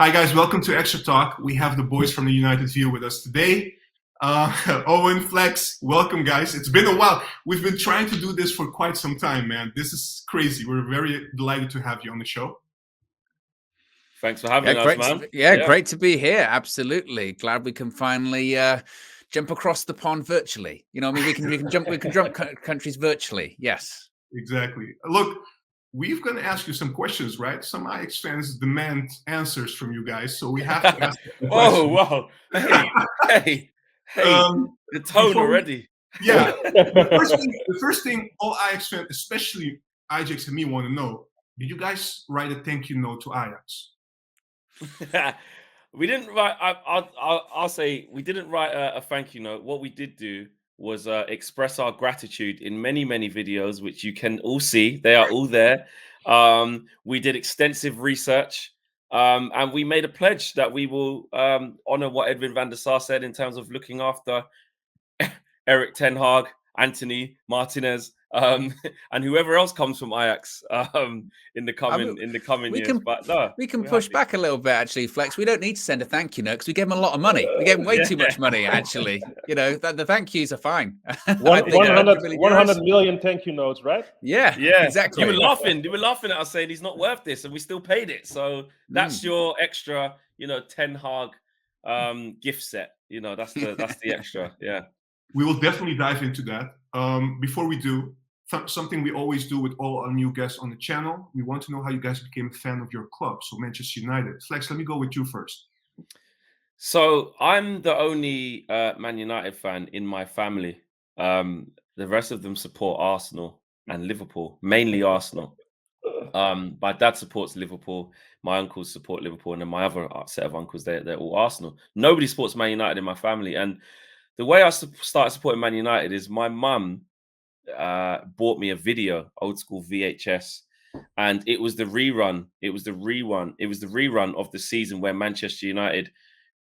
Hi guys, welcome to Extra Talk. We have the boys from the United View with us today. Owen, Flex, welcome guys. It's been a while. We've been trying to do this for quite some time, man. This is crazy. We're very delighted to have you on the show. Thanks for having us, man. Great to be here. Absolutely. Glad we can finally jump across the pond virtually. You know, I mean, we can jump countries virtually. Yes. Exactly. Look, we're going to ask you some questions, right? Some Ajax fans demand answers from you guys, so we have to ask the Oh, wow. Hey, the tone already. Yeah. The first thing all Ajax fans, especially Ajax and me, want to know, did you guys write a thank you note to Ajax? We didn't write, I'll say we didn't write a thank you note. What we did do was express our gratitude in many videos, which you can all see. They are all there. We did extensive research, and we made a pledge that we will honor what Edwin van der Sar said in terms of looking after Erik ten Hag, Anthony Martinez, and whoever else comes from Ajax in the coming years. But no, we can push back a little bit, actually, Flex. We don't need to send a thank you note because we gave them a lot of money. We gave them way too much money, actually. You know, the thank yous are fine. 100 million thank you notes, right? Yeah, exactly. You were laughing at us saying he's not worth this, and we still paid it. So that's your extra, Ten Hag gift set. That's the extra. Yeah. We will definitely dive into that. Before we do, something we always do with all our new guests on the channel, we want to know how you guys became a fan of your club, so Manchester United. Flex, let me go with you first. So I'm the only Man United fan in my family. The rest of them support Arsenal and Liverpool, mainly Arsenal. My dad supports Liverpool, my uncles support Liverpool, and then my other set of uncles, they're all Arsenal. Nobody supports Man United in my family, and the way I started supporting Man United is my mum bought me a video, old school VHS, and it was the rerun. It was the rerun of the season where Manchester United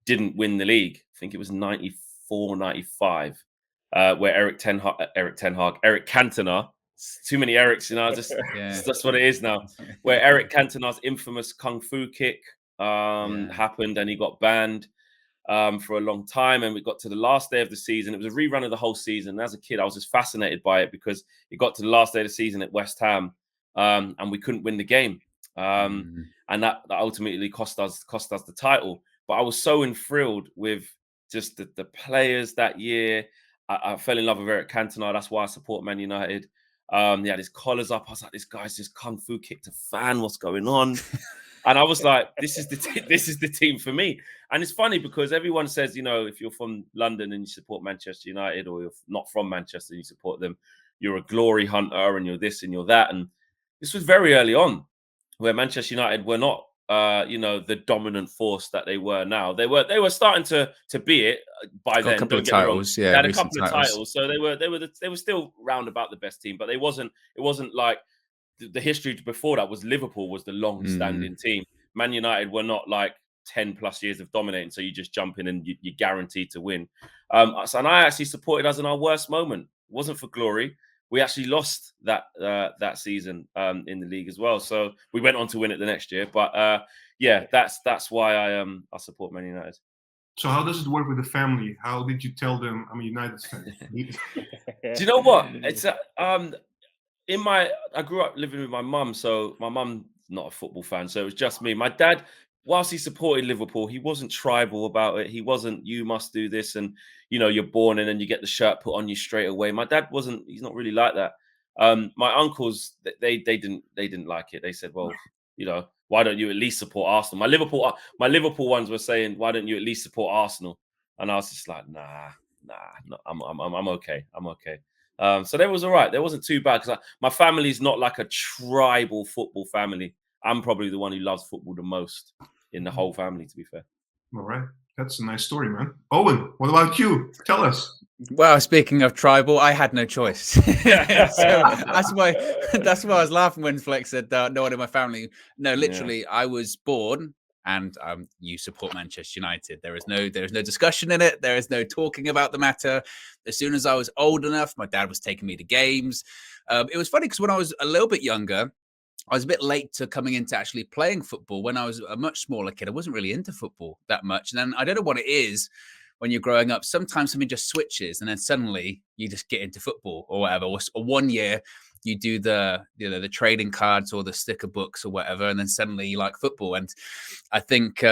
didn't win the league. I think it was 94, 95, where Erik Cantona. Too many Erics, that's what it is now. Where Erik Cantona's infamous kung fu kick happened, and he got banned for a long time, and we got to the last day of the season. It was a rerun of the whole season. And as a kid, I was just fascinated by it because it got to the last day of the season at West Ham, and we couldn't win the game, and that ultimately cost us the title. But I was so enthralled with just the players that year. I fell in love with Erik Cantona. That's why I support Man United. He had his collars up. I was like, this guy's just kung fu kicked a fan. What's going on? And I was like, this is the team for me. And it's funny because everyone says, if you're from London and you support Manchester United, or you're not from Manchester and you support them, you're a glory hunter and you're this and you're that. And this was very early on where Manchester United were not, the dominant force that they were now. They were starting to be it by then. A couple of titles, they had a couple of titles, so they were still round about the best team. But it wasn't like the history before that was Liverpool was the long-standing team. Man United were not like 10 plus years of dominating, so you just jump in and you're guaranteed to win. And I actually supported us in our worst moment. It wasn't for glory. We actually lost that season in the league as well. So we went on to win it the next year. But that's why I support Man United. So how does it work with the family? How did you tell them I'm a United fan? Do you know what? It's I grew up living with my mum, so my mum's not a football fan, so it was just me. My dad, whilst he supported Liverpool, he wasn't tribal about it. He wasn't, you must do this, and you're born in and you get the shirt put on you straight away. My dad wasn't. He's not really like that. My uncles, they didn't like it. They said, well, why don't you at least support Arsenal? My Liverpool ones were saying, why don't you at least support Arsenal? And I was just like, nah, no, I'm okay. I'm okay. So that was all right. That wasn't too bad because my family's not like a tribal football family. I'm probably the one who loves football the most in the whole family, to be fair. All right. That's a nice story, man. Owen, what about you? Tell us. Well, speaking of tribal, I had no choice. So that's why I was laughing when Flex said no one in my family. No, literally, I was born and you support Manchester United. There is no discussion in it. There is no talking about the matter. As soon as I was old enough, my dad was taking me to games. It was funny because when I was a little bit younger, I was a bit late to coming into actually playing football. When I was a much smaller kid, I wasn't really into football that much. And then I don't know what it is when you're growing up. Sometimes something just switches, and then suddenly you just get into football or whatever. Or 1 year you do the trading cards or the sticker books or whatever, and then suddenly you like football. And I think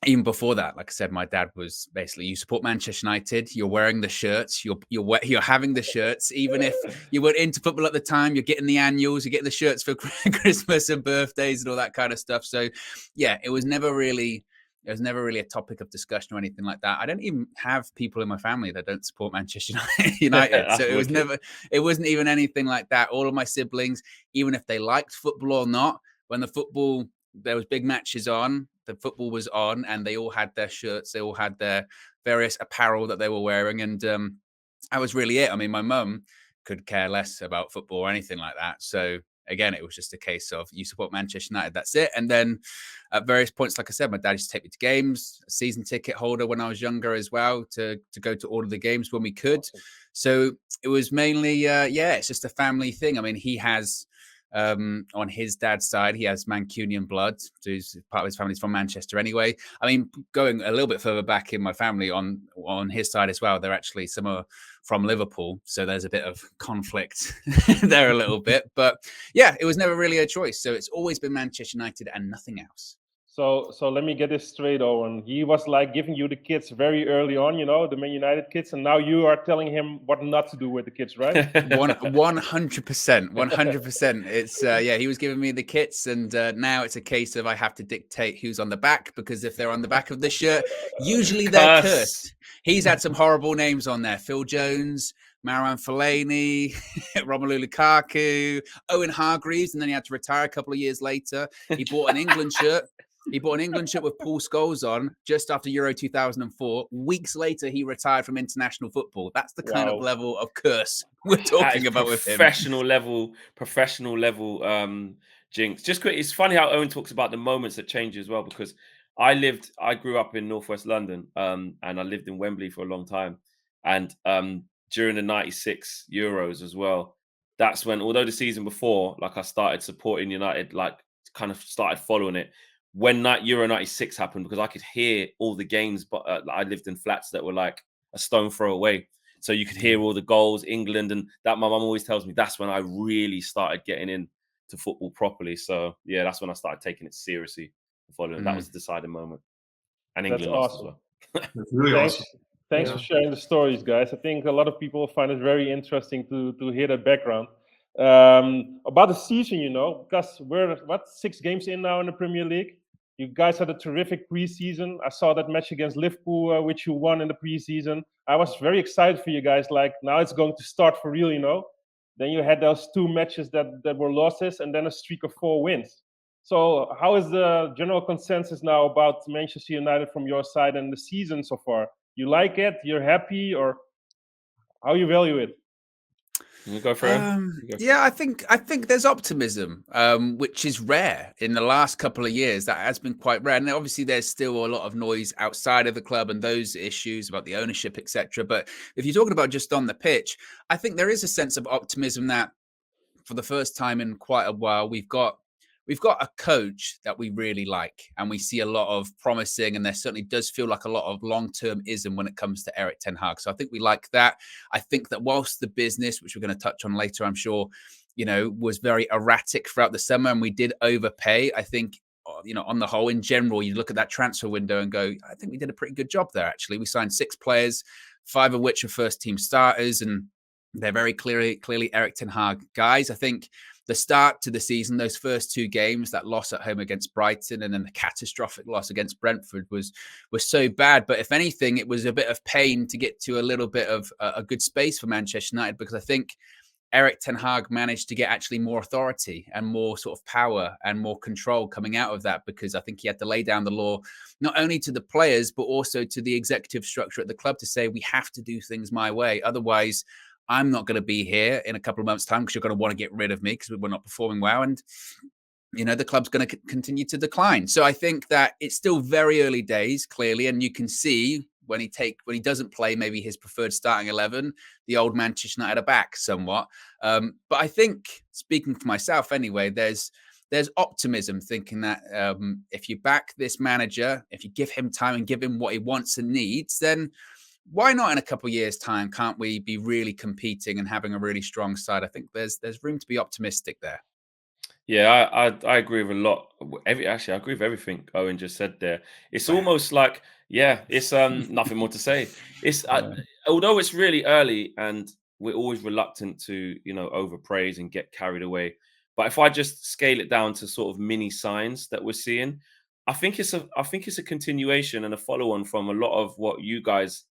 even before that, like I said, my dad was basically, you support Manchester United, you're wearing the shirts, you're having the shirts, even if you weren't into football at the time, you're getting the annuals, you're getting the shirts for Christmas and birthdays and all that kind of stuff. So yeah, it was never really a topic of discussion or anything like that. I don't even have people in my family that don't support Manchester United. So it wasn't even anything like that. All of my siblings, even if they liked football or not, when there was big matches on, the football was on, and they all had their shirts, they all had their various apparel that they were wearing. And that was really it. I mean, my mum could care less about football or anything like that. So again, it was just a case of, you support Manchester United, that's it. And then at various points, like I said, my dad used to take me to games, a season ticket holder when I was younger as well, to go to all of the games when we could. Awesome. So it was mainly, it's just a family thing. I mean, he has, on his dad's side, he has Mancunian blood. So he's part of his family's from Manchester anyway. I mean, going a little bit further back in my family, on his side as well, they're actually some are from Liverpool. So there's a bit of conflict there a little bit. But yeah, it was never really a choice. So it's always been Manchester United and nothing else. So let me get this straight, Owen. He was like giving you the kids very early on, the Man United kids, and now you are telling him what not to do with the kids, right? 100%. It's he was giving me the kits, and now it's a case of I have to dictate who's on the back, because if they're on the back of the shirt, usually they're cursed. He's had some horrible names on there: Phil Jones, Marouane Fellaini, Romelu Lukaku, Owen Hargreaves, and then he had to retire a couple of years later. He bought an England shirt. He bought an England shirt with Paul Scholes on just after Euro 2004. Weeks later, he retired from international football. That's the kind of level of curse we're talking about with him. Professional level jinx. Just quick, it's funny how Owen talks about the moments that change as well, because I grew up in Northwest London, and I lived in Wembley for a long time. And during the 96 Euros as well, that's when, although the season before, like, I started supporting United, like kind of started following it. When Euro 96 happened, because I could hear all the games, but I lived in flats that were like a stone throw away. So you could hear all the goals, England, and that my mum always tells me that's when I really started getting into football properly. So yeah, that's when I started taking it seriously, following. That was the deciding moment. And England lost as well. That's really awesome. Thanks for sharing the stories, guys. I think a lot of people find it very interesting to hear that background. About the season, because we're 6 games in now in the Premier League. You guys had a terrific preseason. I saw that match against Liverpool, which you won in the preseason. I was very excited for you guys. Like, now it's going to start for real, Then you had those 2 matches that were losses, and then a streak of 4 wins. So how is the general consensus now about Manchester United from your side and the season so far? You like it? You're happy? Or how you value it? You go for it. Yeah, I think there's optimism, which is rare in the last couple of years. That has been quite rare, and obviously there's still a lot of noise outside of the club and those issues about the ownership, etc. But if you're talking about just on the pitch, I think there is a sense of optimism that, for the first time in quite a while, we've got a coach that we really like, and we see a lot of promising, and there certainly does feel like a lot of long-termism when it comes to Erik ten Hag. So I think we like that. I think that whilst the business, which we're going to touch on later, I'm sure, was very erratic throughout the summer, and we did overpay, I think, on the whole, in general, you look at that transfer window and go, I think we did a pretty good job there, actually. We signed 6 players, 5 of which are first-team starters, and they're very clearly Erik ten Hag guys. I think the start to the season, those first 2 games, that loss at home against Brighton and then the catastrophic loss against Brentford was so bad. But if anything, it was a bit of pain to get to a little bit of a good space for Manchester United, because I think Erik ten Hag managed to get actually more authority and more sort of power and more control coming out of that, because I think he had to lay down the law, not only to the players, but also to the executive structure at the club, to say, we have to do things my way. Otherwise, I'm not going to be here in a couple of months' time, because you're going to want to get rid of me because we're not performing well. And, the club's going to continue to decline. So I think that it's still very early days, clearly. And you can see when he doesn't play maybe his preferred starting 11, the old Manchester United are back somewhat. But I think, speaking for myself anyway, there's there's optimism, thinking that if you back this manager, if you give him time and give him what he wants and needs, then why not in a couple of years' time? Can't we be really competing and having a really strong side? I think there's room to be optimistic there. Yeah, I agree with a lot. Actually, I agree with everything Owen just said there. It's almost like, yeah, it's nothing more to say. It's although it's really early and we're always reluctant to, you know, overpraise and get carried away. But if I just scale it down to sort of mini signs that we're seeing, I think it's a continuation and a follow on from a lot of what you guys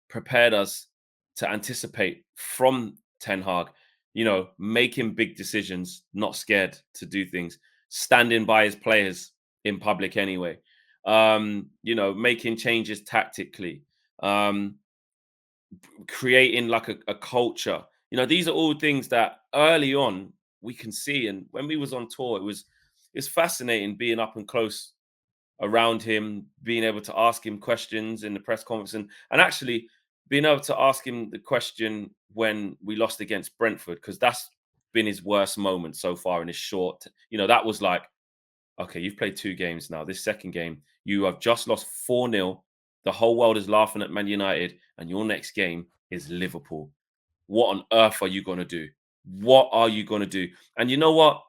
prepared us to anticipate from Ten Hag. You know, making big decisions, not scared to do things, standing by his players in public anyway. You know, making changes tactically, creating like a culture. You know, these are all things that early on we can see. And when we was on tour, it's fascinating being up and close around him, being able to ask him questions in the press conference, and actually being able to ask him the question when we lost against Brentford, because that's been his worst moment so far in his short. You know, that was like, okay, you've played 2 games now. This second game, you have just lost 4-0. The whole world is laughing at Man United, and your next game is Liverpool. What on earth are you going to do? What are you going to do? And you know what?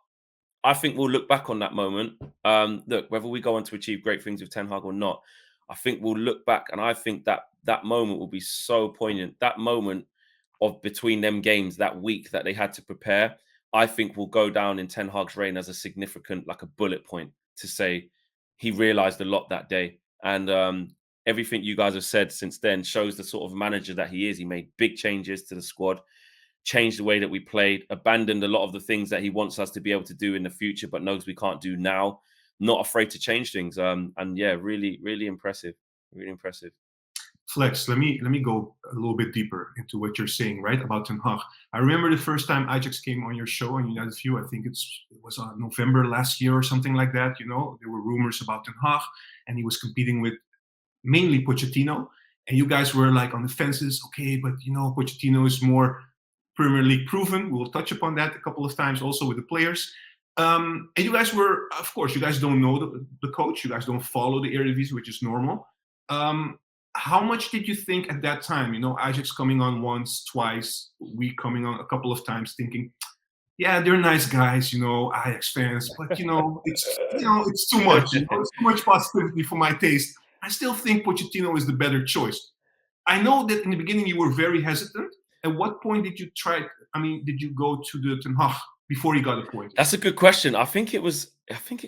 I think we'll look back on that moment. Look, whether we go on to achieve great things with Ten Hag or not, I think we'll look back, and I think that moment will be so poignant. That moment of between them games, that week that they had to prepare, I think will go down in Ten Hag's reign as a significant, like a bullet point to say he realised a lot that day. And everything you guys have said since then shows the sort of manager that he is. He made big changes to the squad, changed the way that we played, abandoned a lot of the things that he wants us to be able to do in the future, but knows we can't do now. Not afraid to change things. And yeah, really, really impressive. Really impressive. Flex, let me go a little bit deeper into what you're saying, right, about Ten Hag. I remember the first time Ajax came on your show on United View. I think it was November last year or something like that. You know, there were rumors about Ten Hag, and he was competing with mainly Pochettino. And you guys were like on the fences. Okay, but you know, Pochettino is more Premier League proven. We'll touch upon that a couple of times also with the players. And you guys were, of course, you guys don't know the coach. You guys don't follow the Eredivisie, which is normal. How much did you think at that time? You know, Ajax coming on once, twice, we coming on a couple of times, thinking, yeah, they're nice guys, you know, Ajax fans, but it's too much. You know, it's too much positivity for my taste. I still think Pochettino is the better choice. I know that in the beginning you were very hesitant. At what point did you did you go to the Ten Hag before he got appointed? That's a good question. I think it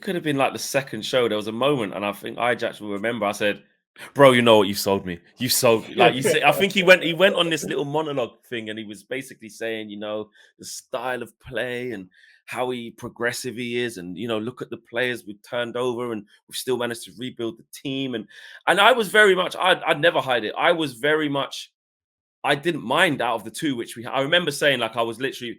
could have been like the second show. There was a moment, and I think Ajax will remember. I said, bro, you know what? You sold me. You sold me. Like you say, I think he went on this little monologue thing, and he was basically saying, you know, the style of play and how progressive he is, and you know, look at the players we've turned over, and we've still managed to rebuild the team. And I was very much, I'd never hide it. I was very much, I didn't mind out of the two, I remember saying, like, I was literally,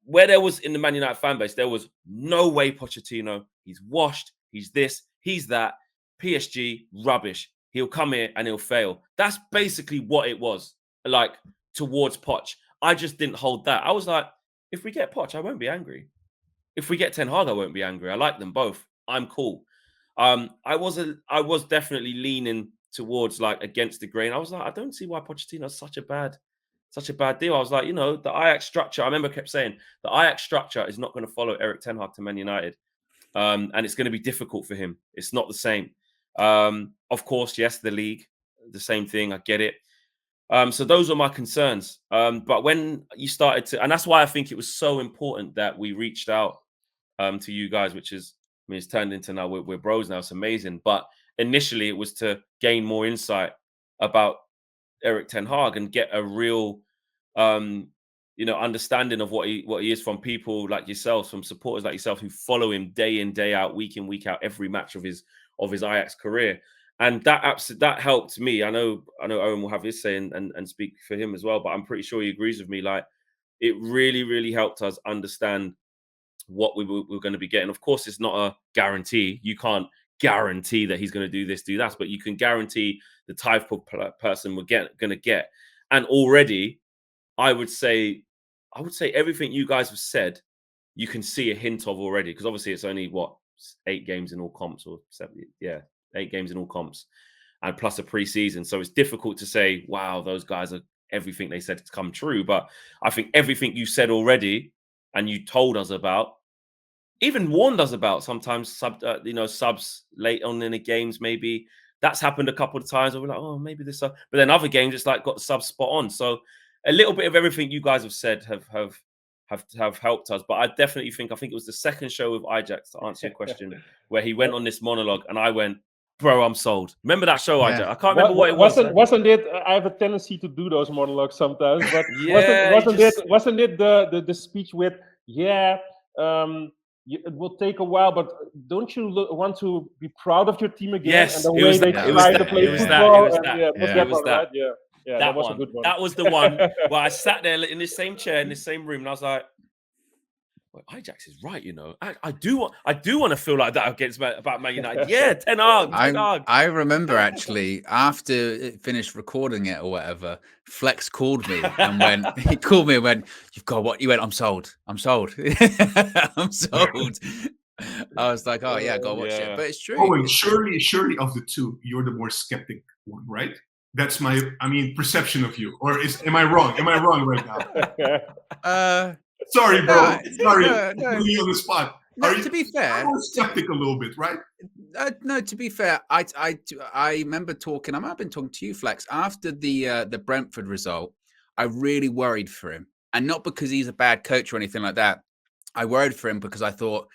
where there was in the Man United fan base, there was no way Pochettino, he's washed, he's this, he's that, PSG, rubbish. He'll come here and he'll fail. That's basically what it was, like, towards Poch. I just didn't hold that. I was like, if we get Poch, I won't be angry. If we get Ten Hag, I won't be angry. I like them both. I'm cool. I was definitely leaning towards, like, against the grain. I was like, I don't see why Pochettino's such a bad deal. I was like, you know, the Ajax structure, I remember kept saying, the Ajax structure is not going to follow Erik Ten Hag to Man United. And it's going to be difficult for him. It's not the same. Of course, yes, the league, the same thing. I get it. So those are my concerns. But when you started to, and that's why I think it was so important that we reached out to you guys, which is, I mean, it's turned into now we're bros now. It's amazing. But initially it was to gain more insight about Erik Ten Hag and get a real, understanding of what he is from people like yourselves, from supporters like yourself who follow him day in, day out, week in, week out, every match of his Ajax career. And that helped me. I know Owen will have his say and speak for him as well, but I'm pretty sure he agrees with me. Like, it really, really helped us understand what we were going to be getting. Of course, it's not a guarantee. You can't guarantee that he's going to do this, do that, but you can guarantee the type of person we're going to get. And already, I would say everything you guys have said you can see a hint of already, because obviously it's only 8 games in all comps, or 7, 8 games in all comps, and plus a preseason. So it's difficult to say, wow, those guys are everything they said to come true. But I think everything you said already and you told us about, even warned us about, sometimes subs late on in the games, maybe that's happened a couple of times where we're like, oh, maybe this, but then other games it's like got the subs spot on. So a little bit of everything you guys have said have helped us. But I definitely think it was the second show with Ajax, to answer your question, where he went on this monologue and I went, bro, I'm sold. Remember that show, Ajax? I can't remember what it was. Wasn't it? I have a tendency to do those monologues sometimes, but wasn't it the speech with it will take a while, but don't you want to be proud of your team again? Yes, and the way they try to play football. It was that. Yeah, that was a good one. That was the one where I sat there in the same chair in the same room, and I was like, well, Ajax is right, you know. I do want to feel like that about Man United. Yeah, Ten Hag. I remember actually after it finished recording it or whatever, Flex called me and went, you've got what? You went, I'm sold. I'm sold. I'm sold. I was like, oh yeah, I gotta watch it. But it's true. Oh, and surely of the two, you're the more skeptic one, right? That's my perception of you. Or am I wrong? Am I wrong right now? Sorry, bro. Sorry, putting you on the spot. No, to be fair, I'm skeptic a little bit, right? No, to be fair, I remember talking. I might have been talking to you, Flex, after the Brentford result. I really worried for him, and not because he's a bad coach or anything like that. I worried for him because I thought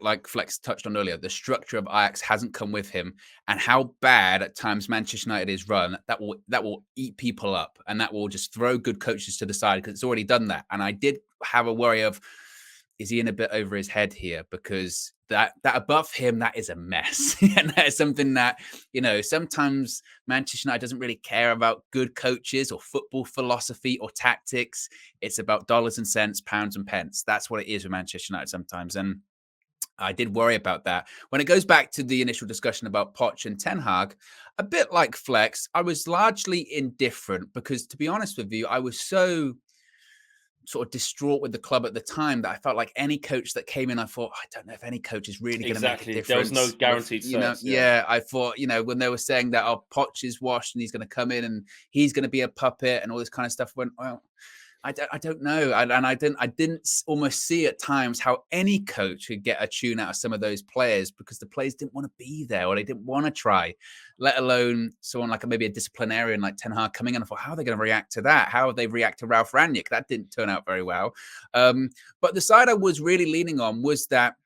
like Flex touched on earlier, the structure of Ajax hasn't come with him, and how bad at times Manchester United is run. That will eat people up, and that will just throw good coaches to the side because it's already done that. And I did have a worry of, is he in a bit over his head here? Because that above him, that is a mess. And that is something that, sometimes Manchester United doesn't really care about good coaches or football philosophy or tactics. It's about dollars and cents, pounds and pence. That's what it is with Manchester United sometimes. And I did worry about that. When it goes back to the initial discussion about Poch and Ten Hag, a bit like Flex, I was largely indifferent because, to be honest with you, I was so sort of distraught with the club at the time that I felt like any coach that came in, I thought, I don't know if any coach is really going to make a difference. There was no guaranteed success. I thought, when they were saying that, Poch is washed and he's going to come in and he's going to be a puppet and all this kind of stuff, I don't know. I didn't almost see at times how any coach could get a tune out of some of those players because the players didn't want to be there or they didn't want to try, let alone someone like maybe a disciplinarian like Ten Hag coming in. I thought, how are they going to react to that? How would they react to Ralph Rangnick? That didn't turn out very well. But the side I was really leaning on was that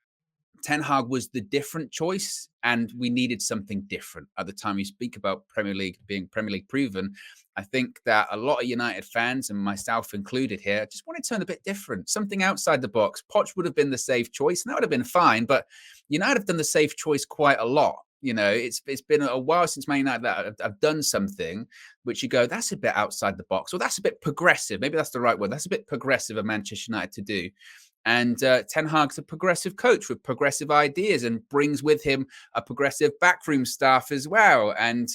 Ten Hag was the different choice, and we needed something different. At the time you speak about Premier League being Premier League proven, I think that a lot of United fans, and myself included here, just wanted something a bit different, something outside the box. Poch would have been the safe choice, and that would have been fine, but United have done the safe choice quite a lot. It's been a while since Man United that I've done something which you go, that's a bit outside the box, or that's a bit progressive. Maybe that's the right word. That's a bit progressive of Manchester United to do. And Ten Hag's a progressive coach with progressive ideas and brings with him a progressive backroom staff as well, and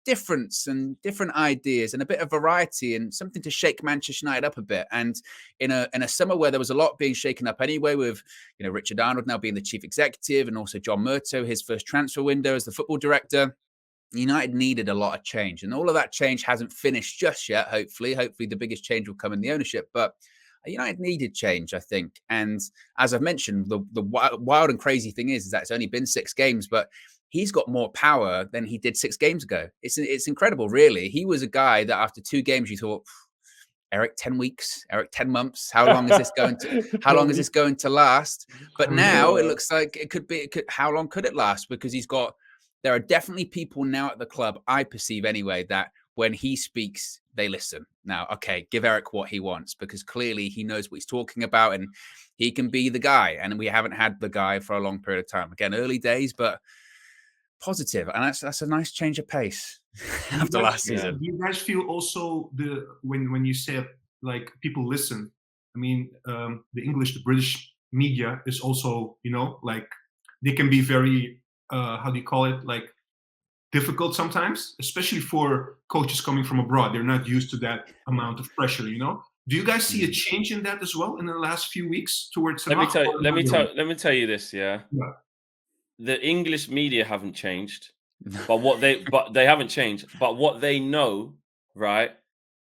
different ideas and a bit of variety and something to shake Manchester United up a bit. And in a summer where there was a lot being shaken up anyway, with Richard Arnold now being the chief executive and also John Murtough, his first transfer window as the football director, United needed a lot of change, and all of that change hasn't finished just yet. Hopefully the biggest change will come in the ownership, but United needed change, I think. And as I've mentioned, the wild and crazy thing is that it's only been 6 games, but he's got more power than he did 6 games ago. It's incredible, really. He was a guy that after 2 games, you thought, Eric, 10 weeks, Eric, 10 months. How long is this going to last? But now it looks like how long could it last? Because there are definitely people now at the club, I perceive anyway, that when he speaks, they listen. Now, okay, give Eric what he wants, because clearly he knows what he's talking about and he can be the guy. And we haven't had the guy for a long period of time. Again, early days, but positive. And that's a nice change of pace after last season. Do you guys feel also when you say like people listen? I mean, the British media is also, like they can be very, how do you call it? Like difficult sometimes, especially for coaches coming from abroad. They're not used to that amount of pressure, Do you guys see a change in that as well in the last few weeks towards? Let me tell you this. Yeah, the English media haven't changed, but they haven't changed. But what they know, right,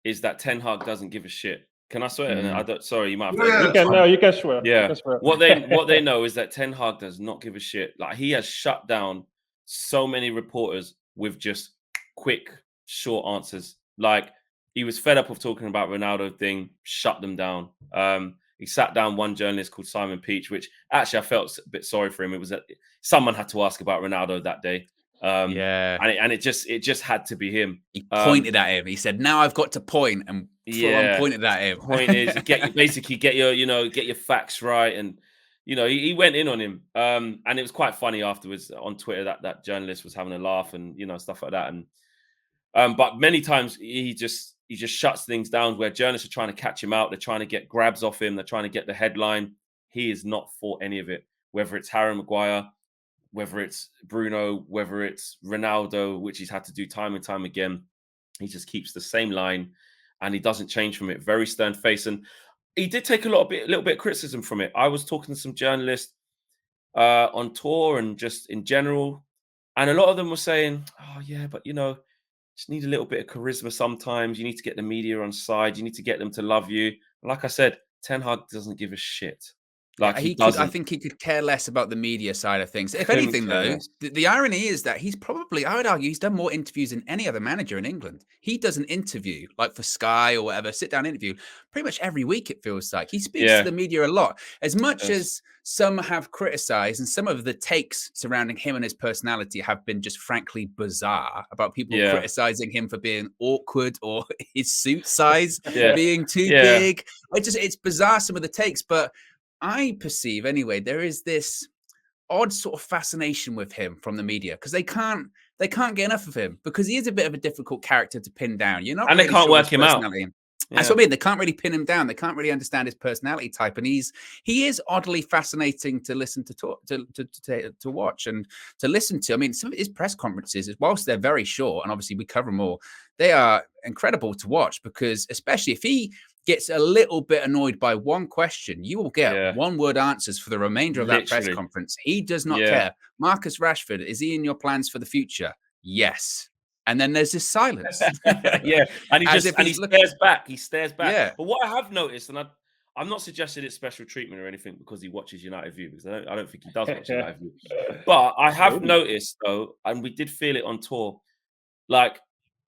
is that Ten Hag doesn't give a shit. Can I swear? I don't. Sorry, you might have to. You can swear. Yeah. You can swear. What they know is that Ten Hag does not give a shit. Like, he has shut down so many reporters with just quick, short answers. Like, he was fed up of talking about Ronaldo thing, shut them down. He sat down one journalist called Simon Peach, which actually I felt a bit sorry for him. It was that someone had to ask about Ronaldo that day. And it just had to be him. He pointed at him. He said, "Now I've got to point," and pointed at him. Point is, get your facts right, and he went in on him. And it was quite funny afterwards on Twitter that journalist was having a laugh and stuff like that. And but many times he just shuts things down where journalists are trying to catch him out. They're trying to get grabs off him. They're trying to get the headline. He is not for any of it. Whether it's Harry Maguire, whether it's Bruno, whether it's Ronaldo, which he's had to do time and time again, he just keeps the same line and he doesn't change from it. Very stern face. And he did take a little bit of criticism from it. I was talking to some journalists on tour and just in general, and a lot of them were saying, "Oh yeah, but just need a little bit of charisma sometimes. You need to get the media on side. You need to get them to love you." And like I said, Ten Hag doesn't give a shit. Like, I think he could care less about the media side of things. If anything, though, the irony is that he's probably, I would argue, he's done more interviews than any other manager in England. He does an interview, like for Sky or whatever, sit-down interview, pretty much every week, it feels like. He speaks to the media a lot. As much as some have criticized, and some of the takes surrounding him and his personality have been just frankly bizarre, about people criticizing him for being awkward or his suit size being too big. It's bizarre, some of the takes, but I perceive anyway, there is this odd sort of fascination with him from the media because they can't get enough of him because he is a bit of a difficult character to pin down. And they can't work him out. That's what I mean. They can't really pin him down. They can't really understand his personality type, and he is oddly fascinating to listen to watch and to listen to. I mean, some of his press conferences, whilst they're very short, and obviously we cover them all, they are incredible to watch because, especially if he gets a little bit annoyed by one question, you will get one-word answers for the remainder of that press conference. He does not care. Marcus Rashford, is he in your plans for the future? Yes. And then there's this silence. And he stares back. He stares back. Yeah. But what I have noticed, and I'm not suggesting it's special treatment or anything because he watches United View, because I don't think he does watch United View. But I have noticed, though, and we did feel it on tour, like,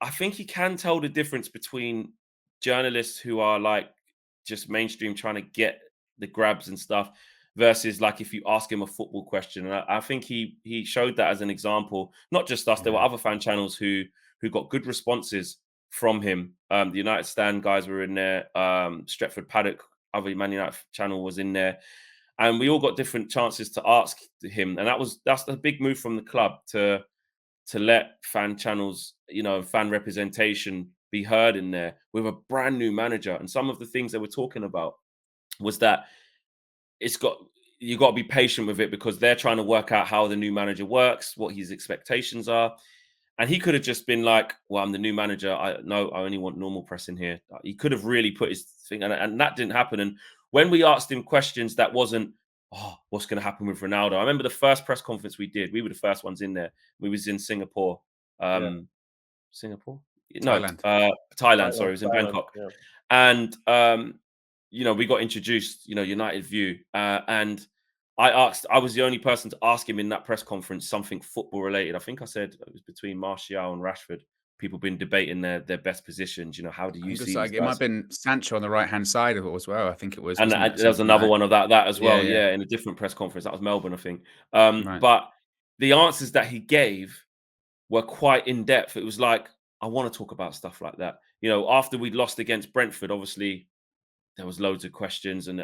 I think he can tell the difference between journalists who are like just mainstream trying to get the grabs and stuff versus like if you ask him a football question. And I think he showed that as an example. Not just us, there were other fan channels who got good responses from him. The United Stand guys were in there. Stretford Paddock, other Man United channel, was in there. And we all got different chances to ask him. And that's a big move from the club to let fan channels, fan representation be heard in there with a brand new manager. And some of the things they were talking about was that you got to be patient with it because they're trying to work out how the new manager works, what his expectations are. And he could have just been like, "Well, I'm the new manager. I only want normal press in here." He could have really put his thing, and that didn't happen. And when we asked him questions that wasn't, what's going to happen with Ronaldo? I remember the first press conference we did. We were the first ones in there. We was in Singapore. Singapore? No, Thailand. Sorry, it was in Bangkok. Yeah. And we got introduced, United View, and I was the only person to ask him in that press conference something football related. I think I said it was between Martial and Rashford. People been debating their best positions. How do you see? It might have been Sancho on the right hand side of it as well. I think it was. And there was another one of that as well. Yeah, in a different press conference. That was Melbourne, I think. Right. But the answers that he gave were quite in depth. It was like, I want to talk about stuff like that. After we'd lost against Brentford, obviously there was loads of questions and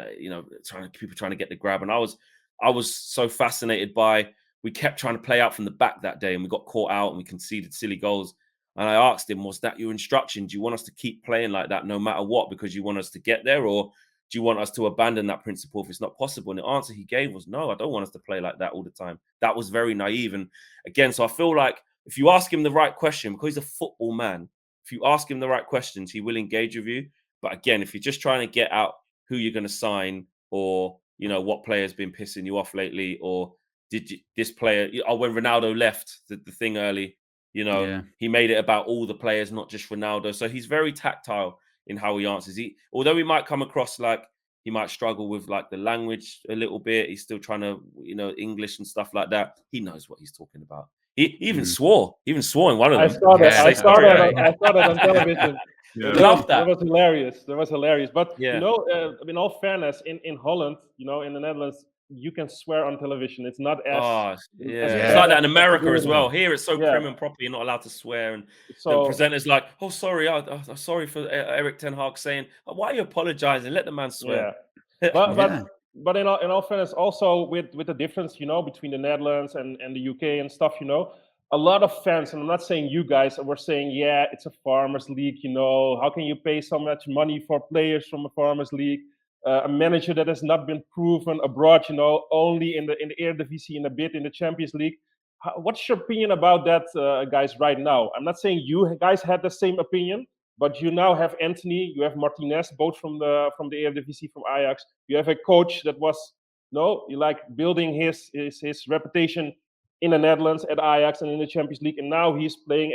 people trying to get the grab. And I was so fascinated by, we kept trying to play out from the back that day and we got caught out and we conceded silly goals. And I asked him, was that your instruction? Do you want us to keep playing like that no matter what because you want us to get there, or do you want us to abandon that principle if it's not possible? And the answer he gave was, no, I don't want us to play like that all the time. That was very naive. And again, so I feel like if you ask him the right question, because he's a football man, if you ask him the right questions, he will engage with you. But again, if you're just trying to get out who you're going to sign, or what player's been pissing you off lately, or this player? When Ronaldo left the thing early, he made it about all the players, not just Ronaldo. So he's very tactile in how he answers. Although he might come across like he might struggle with like the language a little bit. He's still trying to, English and stuff like that. He knows what he's talking about. He even swore. He even swore in one of them. I saw that. I saw that on television. Yeah. Love that. That was hilarious. But in all fairness, in Holland, in the Netherlands, you can swear on television. It's not as it's like that in America as well. Here it's so prim and proper. You're not allowed to swear, and the presenter's like, "Oh, sorry, I'm sorry for Erik ten Hag saying. Why are you apologizing? Let the man swear." Yeah. But in all fairness, also with the difference, between the Netherlands and the UK and stuff, a lot of fans, and I'm not saying you guys, were saying, it's a farmers league, how can you pay so much money for players from a farmers league? A manager that has not been proven abroad, only in the Eredivisie and a bit in the Champions League. What's your opinion about that, guys, right now? I'm not saying you guys had the same opinion, but you now have Anthony, you have Martinez, both from the Eredivisie, from Ajax. You have a coach that was building his reputation in the Netherlands at Ajax and in the Champions League, and now he's playing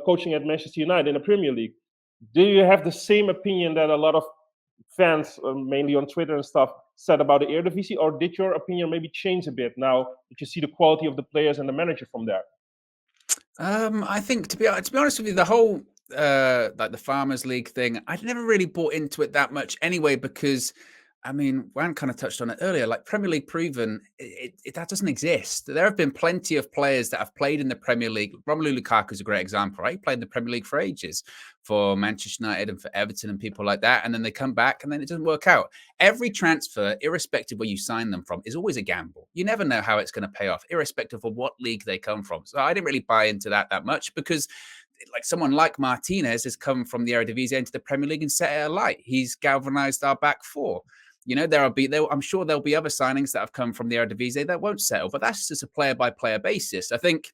coaching at Manchester United in the Premier League. Do you have the same opinion that a lot of fans, mainly on Twitter and stuff, said about the Eredivisie, or did your opinion maybe change a bit now that you see the quality of the players and the manager from there? I think to be honest with you, the whole the Farmers League thing, I'd never really bought into it that much anyway, because Juan kind of touched on it earlier. Like Premier League proven, that doesn't exist. There have been plenty of players that have played in the Premier League. Romelu Lukaku is a great example, right? He played in the Premier League for ages, for Manchester United and for Everton and people like that. And then they come back and then it doesn't work out. Every transfer, irrespective where you sign them from, is always a gamble. You never know how it's going to pay off, irrespective of what league they come from. So I didn't really buy into that much, because like someone like Martinez has come from the Eredivisie into the Premier League and set it alight. He's galvanized our back four. I'm sure there'll be other signings that have come from the Eredivisie that won't settle, but that's just a player-by-player basis. I think,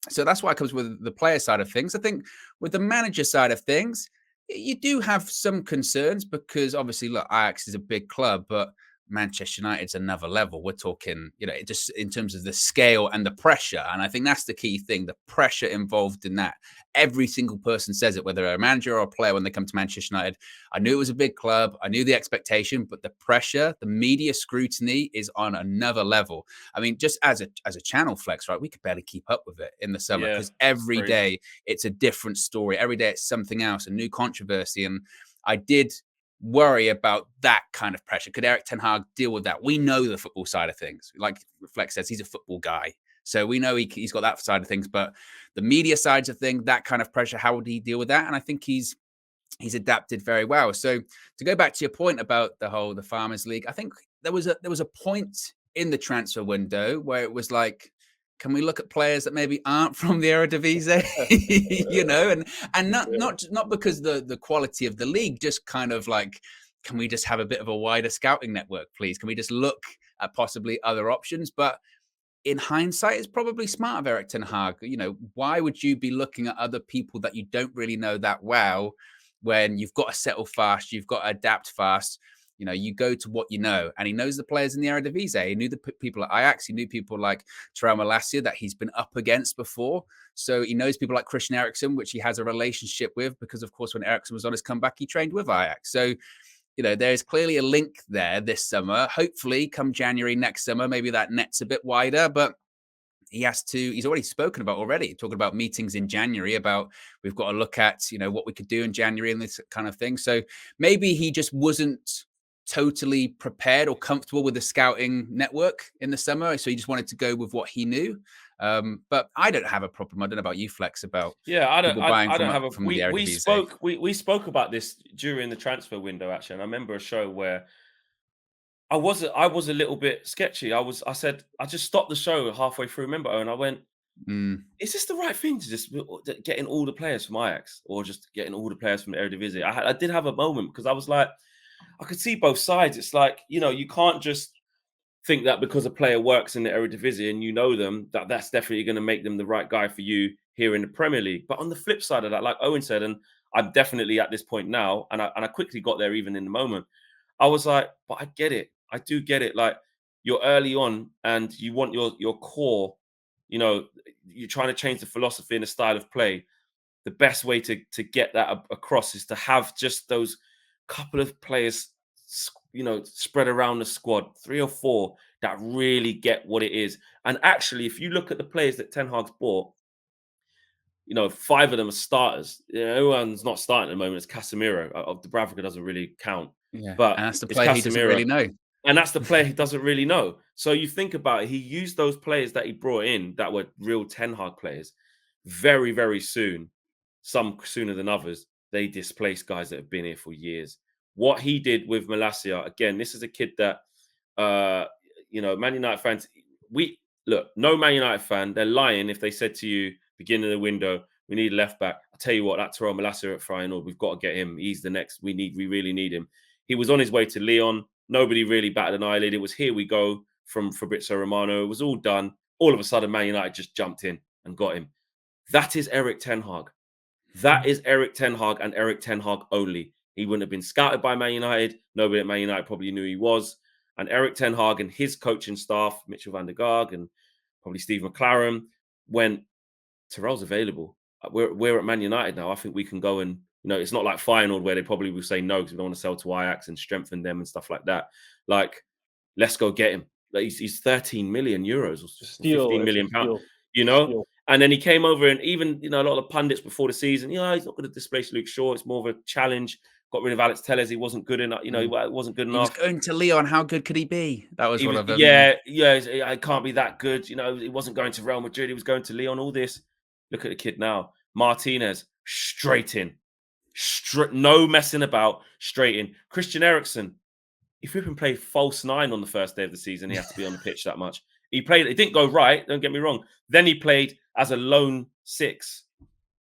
so that's why it comes with the player side of things. I think with the manager side of things, you do have some concerns, because obviously, look, Ajax is a big club, but Manchester United's another level. We're talking, just in terms of the scale and the pressure. And I think that's the key thing, the pressure involved in that. Every single person says it, whether they're a manager or a player, when they come to Manchester United. I knew it was a big club. I knew the expectation, but the pressure, the media scrutiny is on another level. Just as a channel flex, right? We could barely keep up with it in the summer, because every day it's a different story. Every day it's something else, a new controversy. And I did worry about that kind of pressure. Could Erik ten Hag deal with that? We know the football side of things. Like Flex says, he's a football guy. So we know he's got that side of things, but the media sides of things, that kind of pressure, how would he deal with that? And I think he's adapted very well. So to go back to your point about the Farmers League, I think there was a point in the transfer window where it was like, can we look at players that maybe aren't from the Eredivisie, and not because the quality of the league, just kind of like, can we just have a bit of a wider scouting network, please? Can we just look at possibly other options? But in hindsight, it's probably smart of Erik ten Hag. Why would you be looking at other people that you don't really know that well, when you've got to settle fast, you've got to adapt fast? You go to what you know, and he knows the players in the Eredivisie. He knew the people at Ajax. He knew people like Tyrell Malacia that he's been up against before. So he knows people like Christian Eriksen, which he has a relationship with, because, of course, when Eriksen was on his comeback, he trained with Ajax. So, there's clearly a link there this summer. Hopefully, come January next summer, maybe that net's a bit wider, but he's already spoken about talking about meetings in January, about we've got to look at, what we could do in January and this kind of thing. So maybe he just wasn't totally prepared or comfortable with the scouting network in the summer. So he just wanted to go with what he knew. But I don't have a problem. I don't know about you, Flex, about I don't have a from we spoke about this during the transfer window, actually. And I remember a show where I was a little bit sketchy. I said, I just stopped the show halfway through, remember, and I went, is this the right thing to just getting all the players from Ajax, or just getting all the players from the Eredivisie? I did have a moment, because I was like, I could see both sides. It's like, you can't just think that because a player works in the Eredivisie and you know them, that's definitely going to make them the right guy for you here in the Premier League. But on the flip side of that, like Owen said, and I'm definitely at this point now, and I quickly got there even in the moment. I was like, but I get it. I do get it. Like, you're early on and you want your core, you know, you're trying to change the philosophy and the style of play. The best way to get that across is to have just those couple of players, you know, spread around the squad, 3 or 4 that really get what it is. And actually, if you look at the players that Ten Hag's bought, you know, 5 of them are starters. You know, everyone's not starting at the moment. It's Casemiro. Dubravka doesn't really count. Yeah, But and that's the it's player he doesn't Casemiro. really know. And that's the player he doesn't really know. So you think about it, he used those players that he brought in that were real Ten Hag players very, very soon. Some sooner than others. They displaced guys that have been here for years. What he did with Malacia, again, this is a kid that, you know, Man United fans, no Man United fan, they're lying if they said to you, beginning of the window, we need a left back. I'll tell you what, that Tyrell Malacia at Feyenoord, we've got to get him. He's the next. We really need him. He was on his way to Lyon. Nobody really batted an eyelid. It was here we go from Fabrizio Romano. It was all done. All of a sudden, Man United just jumped in and got him. That is Erik Ten Hag. That is Erik Ten Hag and Erik Ten Hag only. He wouldn't have been scouted by Man United. Nobody at Man United probably knew he was. And Erik Ten Hag and his coaching staff, Mitchell van der Gaag and probably Steve McLaren, went, Tyrell's available. We're at Man United now. I think we can go and, you know, it's not like Feyenoord where they probably will say no because we don't want to sell to Ajax and strengthen them and stuff like that. Like, let's go get him. Like, he's 13 million euros or 15 million pounds, you know? And then he came over and even, you know, a lot of the pundits before the season, you know, he's not going to displace Luke Shaw. It's more of a challenge. Got rid of Alex Telles. He wasn't good enough. You know, he wasn't good enough. He was going to Lyon. How good could he be? That was one of them. Yeah, I can't be that good. You know, he wasn't going to Real Madrid. He was going to Lyon. All this. Look at the kid now. Martinez, straight in. No messing about, straight in. Christian Eriksen, if Rippon played false 9 on the first day of the season, he had to be on the pitch that much. He played, it didn't go right, don't get me wrong. Then he played as a lone 6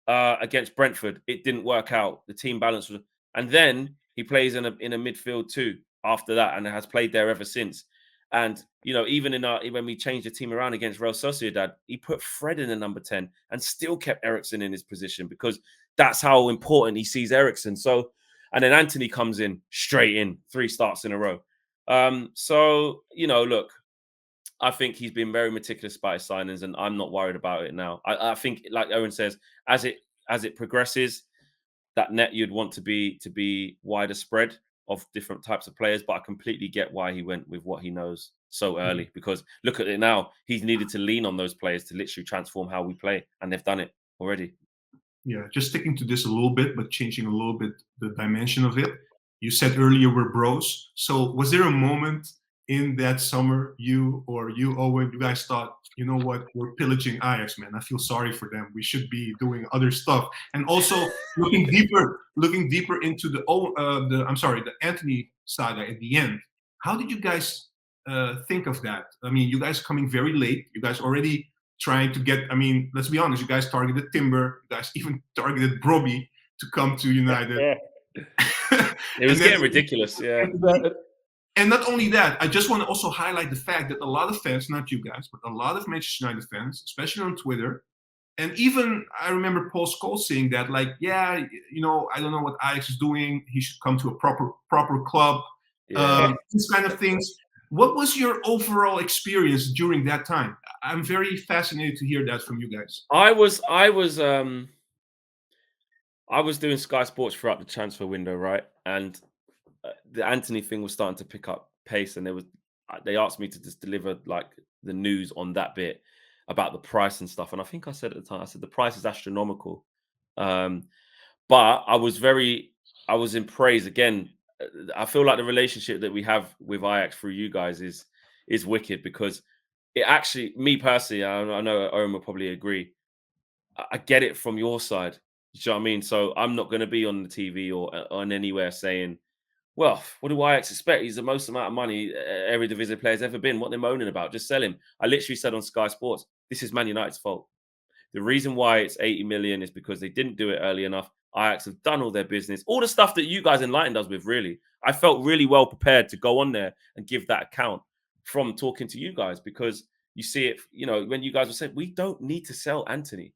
against Brentford. It didn't work out. The team balance was, and then he plays in a midfield too after that, and has played there ever since. And, you know, even when we changed the team around against Real Sociedad, he put Fred in the number 10 and still kept Eriksen in his position because that's how important he sees Eriksen. So, and then Anthony comes in straight in, 3 starts in a row. So, you know, look, I think he's been very meticulous about his signings, and I'm not worried about it now. I think, like Owen says, as it progresses, that net you'd want to be wider spread of different types of players. But I completely get why he went with what he knows so early, because look at it now. He's needed to lean on those players to literally transform how we play, and they've done it already. Yeah, just sticking to this a little bit, but changing a little bit the dimension of it. You said earlier we're bros. So was there a moment in that summer, you, Owen, you guys thought, you know what, we're pillaging Ajax, man. I feel sorry for them. We should be doing other stuff. And also looking deeper into the Anthony saga at the end. How did you guys think of that? I mean, you guys coming very late. You guys already trying to get, I mean, let's be honest, you guys targeted Timber. You guys even targeted Brobbey to come to United. It was getting ridiculous, yeah. And not only that, I just want to also highlight the fact that a lot of fans, not you guys, but a lot of Manchester United fans, especially on Twitter, and even I remember Paul Scholes saying that, like, yeah, you know, I don't know what Ajax is doing. He should come to a proper club. Yeah. These kind of things. What was your overall experience during that time? I'm very fascinated to hear that from you guys. I was doing Sky Sports throughout the transfer window, right? And the Anthony thing was starting to pick up pace, and they asked me to just deliver like the news on that bit about the price and stuff. And I think I said at the time, I said the price is astronomical. But I was in praise again. I feel like the relationship that we have with Ajax through you guys is wicked, because it actually, me personally, I know Owen will probably agree. I get it from your side. You know what I mean? So I'm not going to be on the TV or on anywhere saying, well, what do Ajax expect? He's the most amount of money every Division player's ever been. What they're moaning about, just sell him. I literally said on Sky Sports, this is Man United's fault. The reason why it's 80 million is because they didn't do it early enough. Ajax have done all their business, all the stuff that you guys enlightened us with, really. I felt really well prepared to go on there and give that account from talking to you guys, because you see it, you know, when you guys were saying, we don't need to sell Anthony.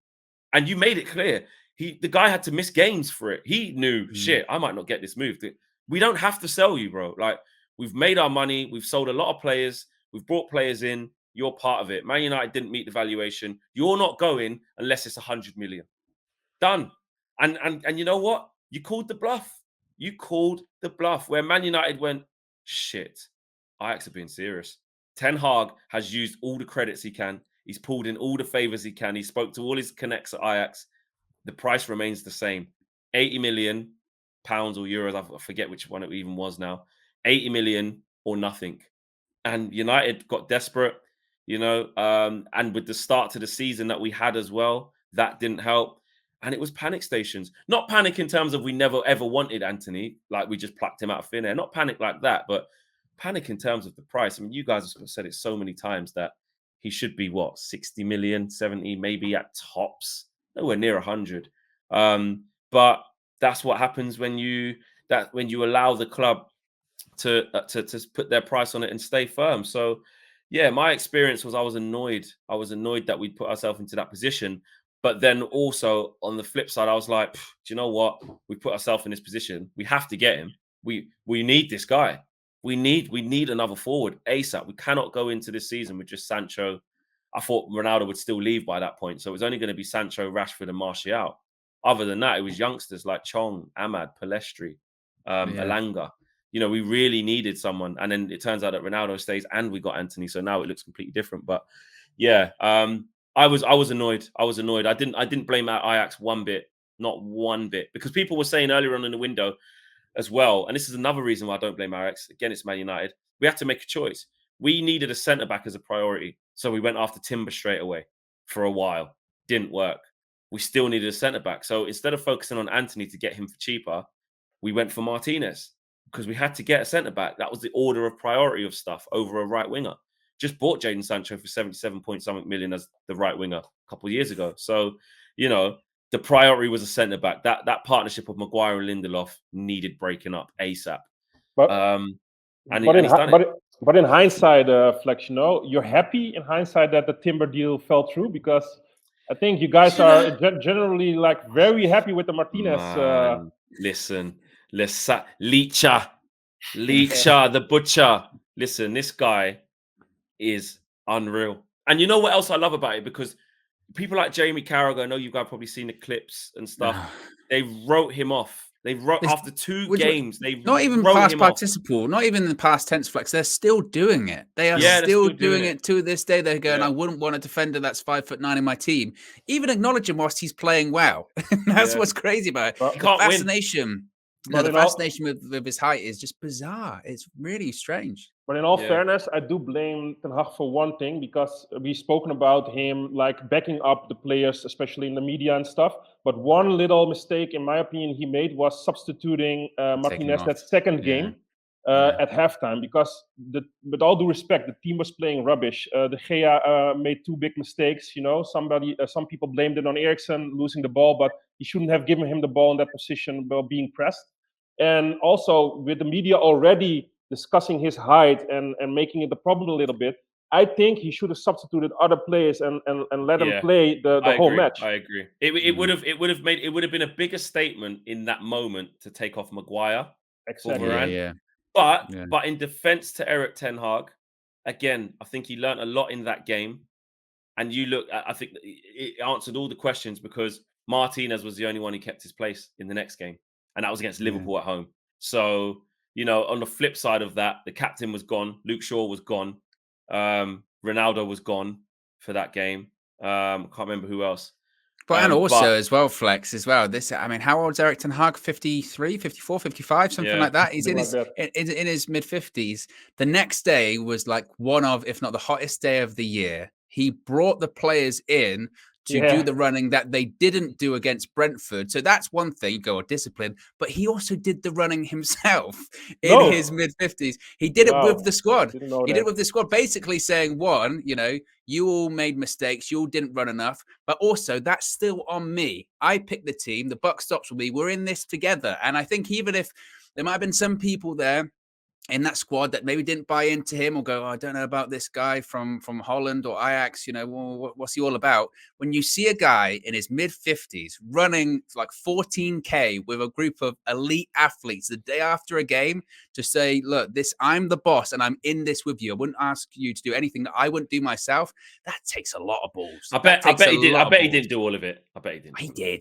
And you made it clear. the guy had to miss games for it. He knew, shit, I might not get this move. We don't have to sell you, bro. Like, we've made our money. We've sold a lot of players. We've brought players in. You're part of it. Man United didn't meet the valuation. You're not going unless it's 100 million. Done. And you know what? You called the bluff. You called the bluff. Where Man United went, shit, Ajax are being serious. Ten Hag has used all the credits he can. He's pulled in all the favors he can. He spoke to all his connects at Ajax. The price remains the same. 80 million pounds or euros. I forget which one it even was now. 80 million or nothing. And United got desperate, and with the start to the season that we had as well, that didn't help. And it was panic stations. Not panic in terms of we never ever wanted Anthony, like we just plucked him out of thin air. Not panic like that, but panic in terms of the price. I mean, you guys have said it so many times that he should be 60 million, 70, maybe at tops, nowhere near 100. But that's what happens when you allow the club to put their price on it and stay firm. So, yeah, my experience was I was annoyed. I was annoyed that we put ourselves into that position. But then also on the flip side, I was like, do you know what? We put ourselves in this position. We have to get him. We need this guy. We need another forward ASAP. We cannot go into this season with just Sancho. I thought Ronaldo would still leave by that point. So it was only going to be Sancho, Rashford, and Martial. Other than that, it was youngsters like Chong, Ahmad, Palestri, Elanga. We really needed someone. And then it turns out that Ronaldo stays and we got Anthony. So now it looks completely different. But yeah, I was annoyed. I didn't blame Ajax one bit, not one bit, because people were saying earlier on in the window as well. And this is another reason why I don't blame Ajax. Again, it's Man United. We have to make a choice. We needed a centre back as a priority. So we went after Timber straight away for a while. Didn't work. We still needed a centre back. So instead of focusing on Anthony to get him for cheaper, we went for Martinez because we had to get a centre back. That was the order of priority of stuff over a right winger. Just bought Jadon Sancho for 77-point-something million as the right winger a couple of years ago. So, the priority was a centre back. That partnership of Maguire and Lindelof needed breaking up ASAP. But in hindsight, Flex, you're happy in hindsight that the Timber deal fell through, because I think you guys are generally like very happy with the Martinez. Listen, Licha, the butcher. Listen, this guy is unreal. And you know what else I love about it? Because people like Jamie Carragher, I know you guys probably seen the clips and stuff. They wrote him off. They wrote after two games. They not even past participle, not even in the past tense, Flex. They're still doing it. They are still doing it to this day. They're going, I wouldn't want a defender that's 5'9" in my team. Even acknowledging whilst he's playing well. That's what's crazy about it. Well, the fascination. The fascination with his height is just bizarre. It's really strange. But in all fairness, I do blame Ten Hag for one thing, because we've spoken about him like backing up the players, especially in the media and stuff. But one little mistake, in my opinion, he made was substituting Martinez that second game at halftime. Because with all due respect, the team was playing rubbish. De Gea made two big mistakes. Some people blamed it on Eriksen losing the ball, but he shouldn't have given him the ball in that position while being pressed. And also with the media already discussing his height and making it the problem a little bit, I think he should have substituted other players and let him play the whole match. I agree. It would have been a bigger statement in that moment to take off Maguire. Exactly. But in defense to Erik ten Hag, again, I think he learned a lot in that game. And I think it answered all the questions, because Martinez was the only one who kept his place in the next game. And that was against Liverpool at home. So, on the flip side of that, the captain was gone. Luke Shaw was gone. Ronaldo was gone for that game. I can't remember who else. But as well, Flex, as well. How old is Erik ten Hag? 53, 54, 55, something like that. He's in his mid-50s. The next day was like one of, if not the hottest day of the year. He brought the players in to do the running that they didn't do against Brentford. So that's one thing, discipline. But he also did the running himself in his mid-50s. He did it with the squad. He did it with the squad, basically saying, you all made mistakes. You all didn't run enough. But also, that's still on me. I picked the team. The buck stops with me. We're in this together. And I think even if there might have been some people there in that squad that maybe didn't buy into him or go, oh, I don't know about this guy from Holland or Ajax, what's he all about? When you see a guy in his mid-50s running like 14K with a group of elite athletes the day after a game to say, look, I'm the boss and I'm in this with you. I wouldn't ask you to do anything that I wouldn't do myself. That takes a lot of balls. I bet he didn't do all of it. I bet he didn't.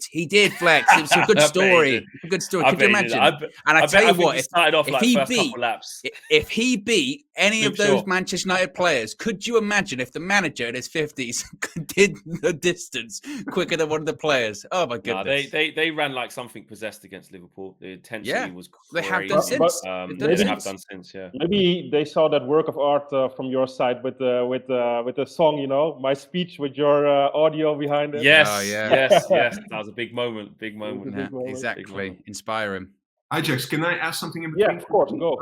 He did, Flex. It's a good story. A good story. Could you imagine? And I tell you what, he started off like first couple laps. If he beat any of those Manchester United players, could you imagine if the manager in his 50s did the distance quicker than one of the players? Oh my goodness! They ran like something possessed agat Liverpool. The intensity was crazy. They have done since. They have done since. Yeah. Maybe they saw that work of art from your side with the song. My speech with your audio behind it. Yes, yes. That was a big moment. Big moment. Exactly. Big moment. Inspiring. Ajax, can I ask something in between? Yeah, of course. Go.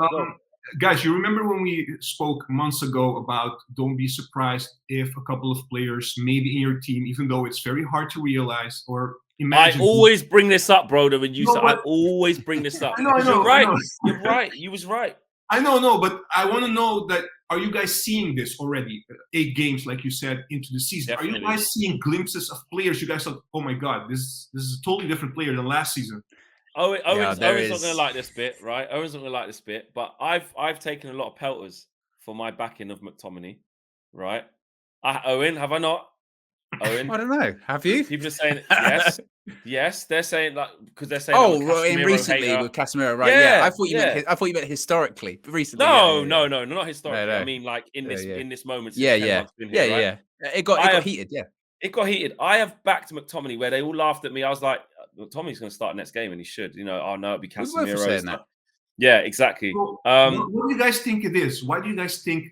Guys, you remember when we spoke months ago about don't be surprised if a couple of players maybe in your team, even though it's very hard to realize or imagine. I always bring this up, brother. When you say I always bring this up. I know. You're right. You're right. You was right. I know, but I want to know that, are you guys seeing this already? 8 games, like you said, into the season. Definitely. Are you guys seeing glimpses of players? You guys thought, oh my God, this is a totally different player than last season. Owen's not going to like this bit, right? Owen's not going to like this bit, but I've taken a lot of pelters for my backing of McTominay, right? Owen, have I not? Owen, I don't know. Have you? People are saying yes. They're saying like because they're saying. Oh, recently with Casemiro, right? Yeah. I thought you meant historically. Recently. No, not historically. No. I mean, like in this moment. Yeah. It got heated. Yeah. It got heated. I have backed McTominay where they all laughed at me. I was like, McTominay's going to start next game and he should. Oh, no, it'd be Casemiro. Yeah, exactly. So, what do you guys think it is? Why do you guys think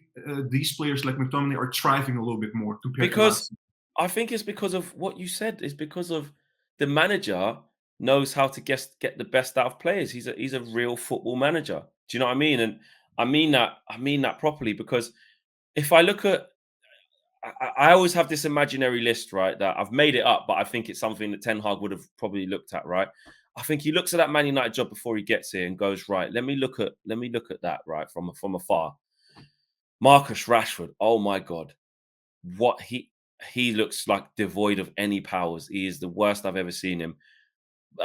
these players like McTominay are thriving a little bit more? Because I think it's because of what you said. It's because of the manager knows how to get the best out of players. He's a real football manager. Do you know what I mean? And I mean that properly, because if I look at, I always have this imaginary list, right? That I've made it up, but I think it's something that Ten Hag would have probably looked at, right? I think he looks at that Man United job before he gets here and goes, right, let me look at that, right, from afar. Marcus Rashford, oh my God, what he looks like devoid of any powers. He is the worst I've ever seen him.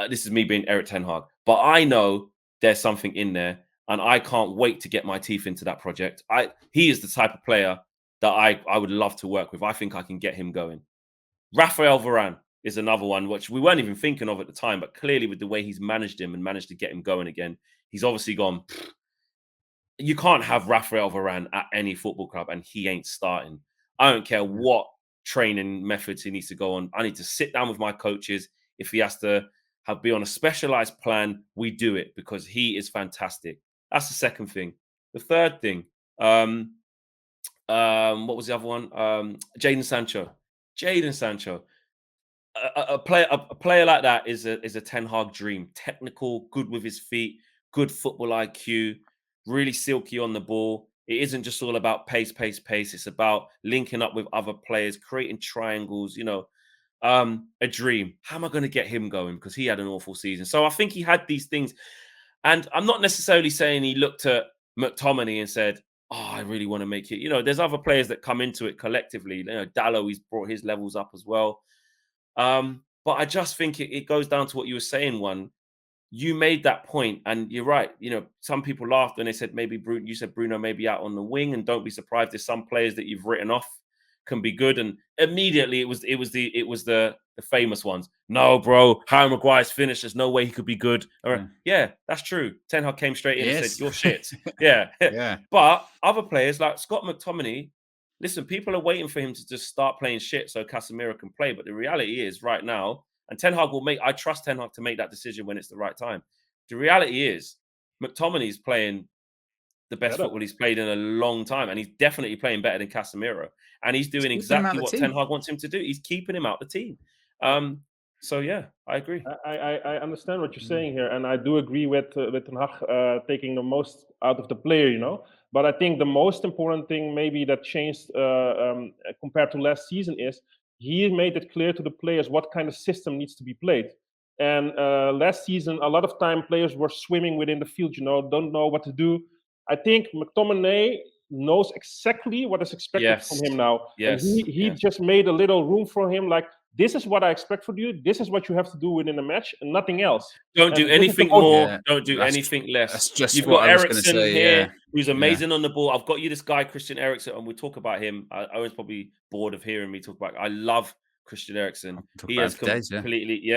This is me being Erik Ten Hag, but I know there's something in there, and I can't wait to get my teeth into that project. He is the type of player that I would love to work with. I think I can get him going. Raphael Varane is another one, which we weren't even thinking of at the time, but clearly with the way he's managed him and managed to get him going again, he's obviously gone, you can't have Raphael Varane at any football club and he ain't starting. I don't care what training methods he needs to go on. I need to sit down with my coaches. If he has to be on a specialized plan, we do it because he is fantastic. That's the second thing. The third thing, what was the other one? Jadon Sancho. A player like that is a Ten Hag dream. Technical, good with his feet, good football IQ, really silky on the ball. It isn't just all about pace. It's about linking up with other players, creating triangles, a dream. How am I going to get him going? Because he had an awful season. So I think he had these things. And I'm not necessarily saying he looked at McTominay and said, oh, I really want to make it. There's other players that come into it collectively. Dallo, he's brought his levels up as well. But I just think it goes down to what you were saying, Juan. You made that point, and you're right. Some people laughed when they said you said Bruno may be out on the wing, and don't be surprised if some players that you've written off can be good. And immediately it was the famous ones. No, bro, Harry Maguire's finished. There's no way he could be good. Yeah, that's true. Ten Hag came straight in and said, "You're shit." Yeah. But other players like Scott McTominay, listen, people are waiting for him to just start playing shit so Casemiro can play. But the reality is, right now, and Ten Hag I trust Ten Hag to make that decision when it's the right time. The reality is, McTominay's playing the best football he's played in a long time, and he's definitely playing better than Casemiro. And he's doing exactly what Ten Hag wants him to do. He's keeping him out the team. So yeah, I agree. I understand what you're saying here, and I do agree with Ten Hag taking the most out of the player, But I think the most important thing maybe that changed compared to last season is he made it clear to the players what kind of system needs to be played. And last season, a lot of time players were swimming within the field, don't know what to do. I think McTominay knows exactly what is expected from him now. And he just made a little room for him, like, this is what I expect from you. This is what you have to do within a match and nothing else. Don't do anything more. Don't do anything less. That's just You've what got I was going to Eriksen say. here, who's amazing on the ball. I've got you this guy, Christian Eriksen, and we'll talk about him. Owen's probably bored of hearing me talk about. I love Christian Eriksen. He has completely,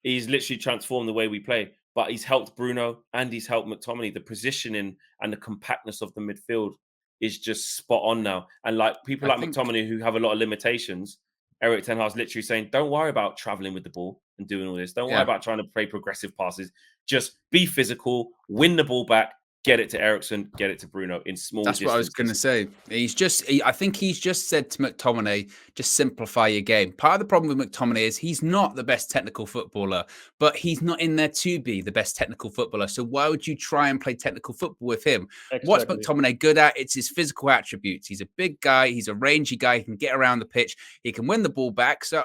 he's literally transformed the way we play. But he's helped Bruno and he's helped McTominay. The positioning and the compactness of the midfield is just spot on now. And like people like McTominay who have a lot of limitations, Erik ten Hag's literally saying, don't worry about traveling with the ball and doing all this. Don't worry about trying to play progressive passes. Just be physical, win the ball back, get it to Eriksen, get it to Bruno in small distances. That's what I was going to say. I think he's just said to McTominay, just simplify your game. Part of the problem with McTominay is he's not the best technical footballer, but he's not in there to be the best technical footballer. So why would you try and play technical football with him? Exactly. What's McTominay good at? It's his physical attributes. He's a big guy. He's a rangy guy. He can get around the pitch. He can win the ball back. So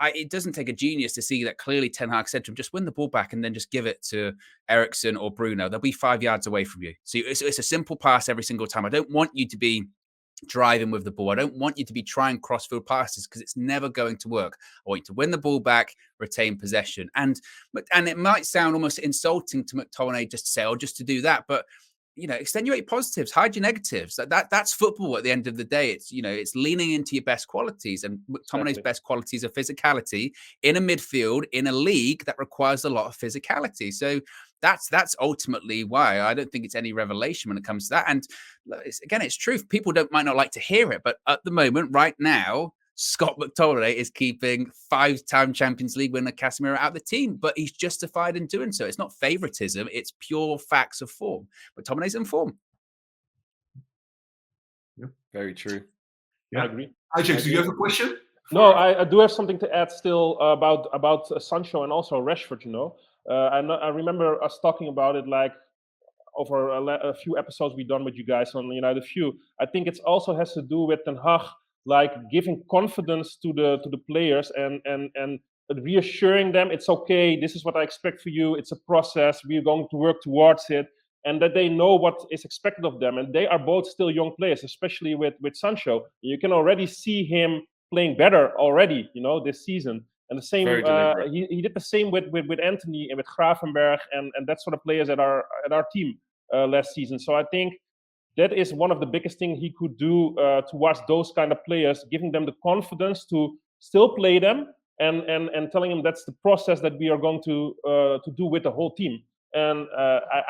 it doesn't take a genius to see that clearly Ten Hag said to him, just win the ball back and then just give it to Eriksen or Bruno. They'll be 5 yards away from you. So it's a simple pass every single time. I don't want you to be driving with the ball. I don't want you to be trying crossfield passes because it's never going to work. I want you to win the ball back, retain possession. And it might sound almost insulting to McTominay just to say, oh, just to do that. But extenuate positives, hide your negatives. That's football at the end of the day. It's, it's leaning into your best qualities. And McTominay's best qualities are physicality in a midfield, in a league that requires a lot of physicality. So that's ultimately why I don't think it's any revelation when it comes to that. And it's true. People might not like to hear it, but at the moment, right now, Scott McTominay is keeping 5-time Champions League winner Casemiro out of the team, but he's justified in doing so. It's not favoritism; it's pure facts of form. McTominay's in form. Yeah, very true. Yeah, I agree. Ajax, do you have a question? No, I do have something to add still about Sancho and also Rashford. I remember us talking about it like over a few episodes we've done with you guys on United View. I think it also has to do with Ten Hag, like giving confidence to the players and reassuring them it's okay. This is what I expect for you. It's a process. We're going to work towards it, and that they know what is expected of them. And they are both still young players, especially with Sancho. You can already see him playing better already, this season. And the same, he did the same with Anthony and with Gravenberg and that sort of players at our team last season. So I think that is one of the biggest things he could do towards those kind of players, giving them the confidence to still play them and telling them that's the process that we are going to do with the whole team. And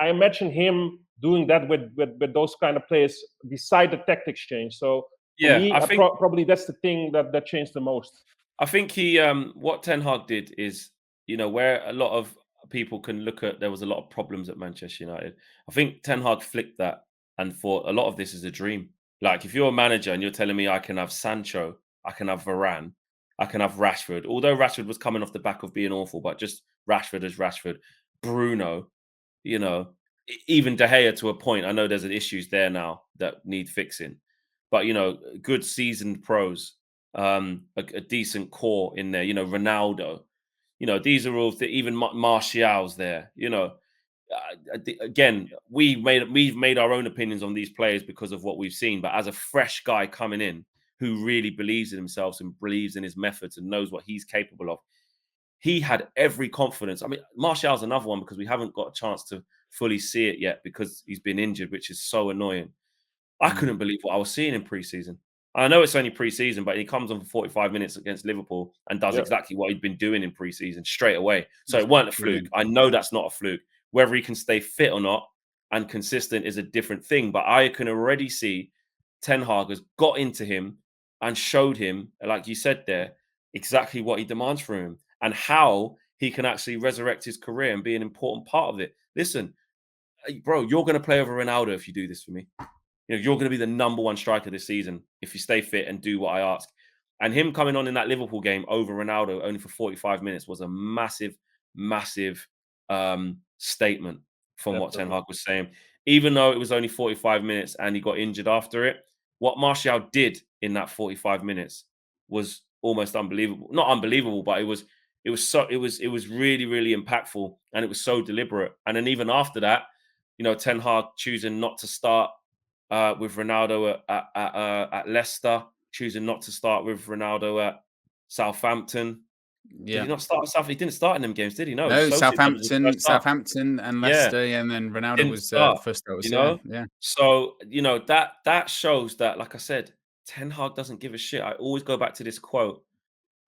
I imagine him doing that with those kind of players beside the tactics change. So for me, I think probably that's the thing that changed the most. I think he, what Ten Hag did is, where a lot of people can look at, there was a lot of problems at Manchester United. I think Ten Hag flicked that and thought a lot of this is a dream. Like if you're a manager and you're telling me I can have Sancho, I can have Varane, I can have Rashford, although Rashford was coming off the back of being awful, but just Rashford as Rashford, Bruno, even De Gea to a point. I know there's issues there now that need fixing, but good seasoned pros. A decent core in there, Ronaldo, these are all even Martial's there, again, we've made our own opinions on these players because of what we've seen, but as a fresh guy coming in who really believes in himself and believes in his methods and knows what he's capable of, he had every confidence. I mean, Martial's another one because we haven't got a chance to fully see it yet because he's been injured, which is so annoying. I couldn't believe what I was seeing in pre-season. I know it's only pre-season, but he comes on for 45 minutes against Liverpool and does exactly what he'd been doing in pre-season straight away. So it weren't a fluke. I know that's not a fluke. Whether he can stay fit or not and consistent is a different thing. But I can already see Ten Hag has got into him and showed him, like you said there, exactly what he demands from him and how he can actually resurrect his career and be an important part of it. Listen, bro, you're going to play over Ronaldo if you do this for me. You're going to be the number one striker this season if you stay fit and do what I ask. And him coming on in that Liverpool game over Ronaldo only for 45 minutes was a massive, massive statement from what Ten Hag was saying. Even though it was only 45 minutes and he got injured after it, what Martial did in that 45 minutes was almost unbelievable. Not unbelievable, but it was really, really impactful and it was so deliberate. And then even after that, You know, Ten Hag choosing not to start with Ronaldo at Leicester, choosing not to start with Ronaldo at Southampton. Did he not start at Southampton? He didn't start in them games, did he? No, Southampton and Leicester, and then Ronaldo didn't was start, first. That was, you know. yeah. So you know that shows that, like I said, Ten Hag doesn't give a shit. I always go back to this quote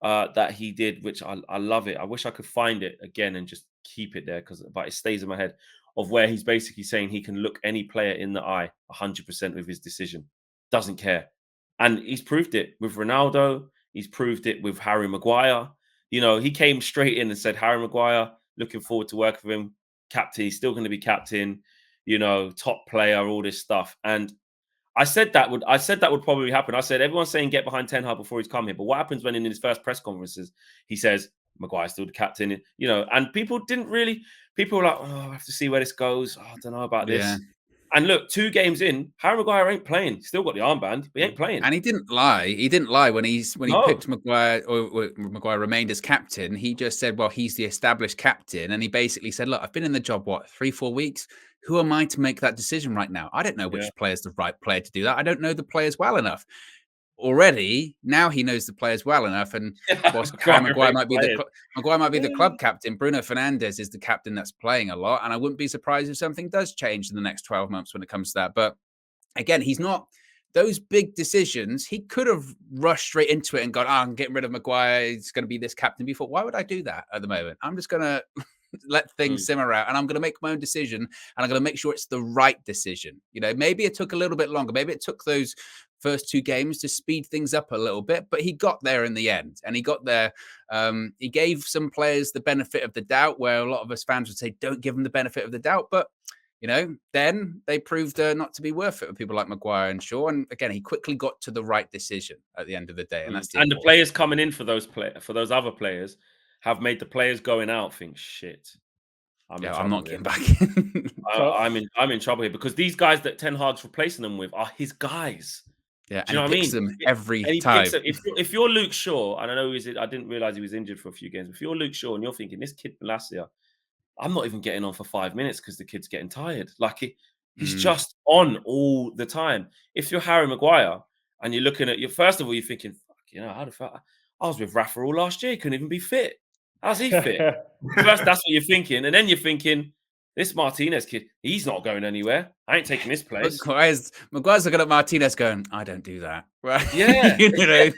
that he did, which I love it. I wish I could find it again and just keep it there, but it stays in my head, of where he's basically saying he can look any player in the eye 100% with his decision. Doesn't care. And he's proved it with Ronaldo. He's proved it with Harry Maguire. You know, he came straight in and said, Harry Maguire, looking forward to working with him. Captain, he's still going to be captain, you know, top player, all this stuff. And I said that would probably happen. I said everyone's saying get behind Ten Hag before he's come here, but what happens when in his first press conferences he says Maguire's still the captain? You know, and people were like, oh, I have to see where this goes. Oh, I don't know about this. Yeah. And look, 2 games in, Harry Maguire ain't playing. Still got the armband, but he ain't playing. And he didn't lie. He didn't lie when he picked Maguire, or Maguire remained as captain. He just said, well, he's the established captain. And he basically said, look, I've been in the job, 3-4 weeks? Who am I to make that decision right now? I don't know which player's the right player to do that. I don't know the players well enough. Already, now he knows the players well enough. And whilst Maguire might be the club captain, Bruno Fernandes is the captain that's playing a lot. And I wouldn't be surprised if something does change in the next 12 months when it comes to that. But again, he's not those big decisions. He could have rushed straight into it and gone, I'm getting rid of Maguire. He's going to be this captain. Before, why would I do that at the moment? I'm just going to let things simmer out, and I'm going to make my own decision, and I'm going to make sure it's the right decision. You know, maybe it took a little bit longer. Maybe it took those first 2 games to speed things up a little bit, but he got there in the end, and he got there. He gave some players the benefit of the doubt, where a lot of us fans would say, don't give them the benefit of the doubt. But, you know, then they proved not to be worth it with people like Maguire and Shaw. And again, he quickly got to the right decision at the end of the day. And that's the players coming in for those other players have made the players going out think, shit, I'm not getting back in. I'm in trouble here, because these guys that Ten Hag's replacing them with are his guys. Yeah, do you know what I mean? Them every time. If you're Luke Shaw, and I know I didn't realize he was injured for a few games. If you're Luke Shaw and you're thinking, this kid Malacia, I'm not even getting on for 5 minutes because the kid's getting tired. Like he's just on all the time. If you're Harry Maguire and you're looking at first of all, you're thinking, fuck, you know, how the fuck? I was with Rafa all last year. He couldn't even be fit. How's he fit? First, that's what you're thinking. And then you're thinking, this Martinez kid, he's not going anywhere. I ain't taking this place. Maguire's looking at Martinez going, I don't do that. Right? Yeah. You know,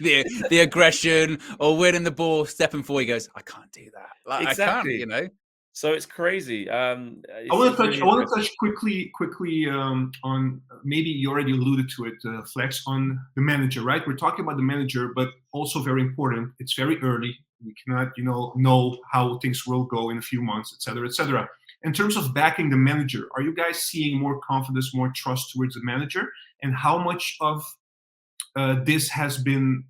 the aggression or winning the ball, stepping forward, he goes, I can't do that. Like, exactly. I can't, you know. So it's crazy. I want to touch quickly on, maybe you already alluded to it, Flex, on the manager, right? We're talking about the manager, but also very important. It's very early. We cannot, know how things will go in a few months, et cetera, et cetera. In terms of backing the manager, are you guys seeing more confidence, more trust towards the manager? And how much of this has been,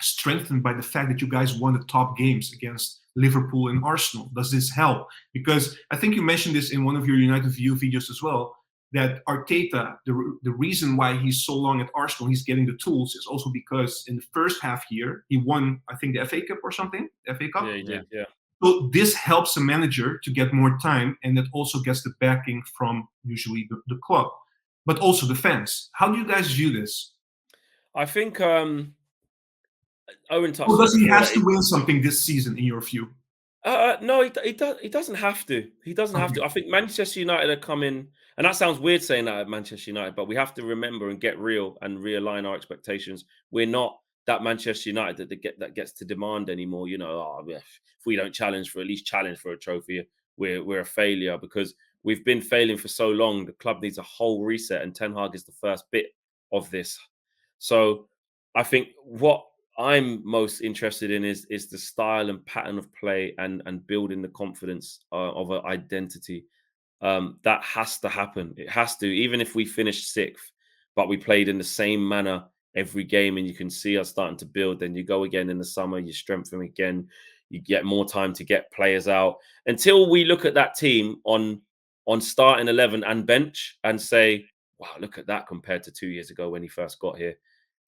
strengthened by the fact that you guys won the top games against Liverpool and Arsenal? Does this help? Because I think you mentioned this in one of your United View videos as well, that Arteta, the reason why he's so long at Arsenal, he's getting the tools, is also because in the first half year, he won, I think, the FA Cup or something? FA Cup? Yeah, he did, yeah. So this helps a manager to get more time, and that also gets the backing from usually the club, but also the fans. How do you guys view this? I think Owen touched. Or does he have to win something this season, in your view? No, he doesn't have to. He doesn't have to. I think Manchester United are coming, and that sounds weird saying that at Manchester United, but we have to remember and get real and realign our expectations. We're not that Manchester United that gets to demand anymore. If we don't challenge for, at least challenge for a trophy, we're a failure, because we've been failing for so long. The club needs a whole reset, and Ten Hag is the first bit of this. So I think what I'm most interested in is the style and pattern of play and building the confidence of an identity. That has to happen. It has to, even if we finish 6th, but we played in the same manner every game, and you can see us starting to build. Then you go again in the summer, you strengthen again, you get more time to get players out, until we look at that team on starting 11 and bench and say, wow, look at that compared to 2 years ago when he first got here.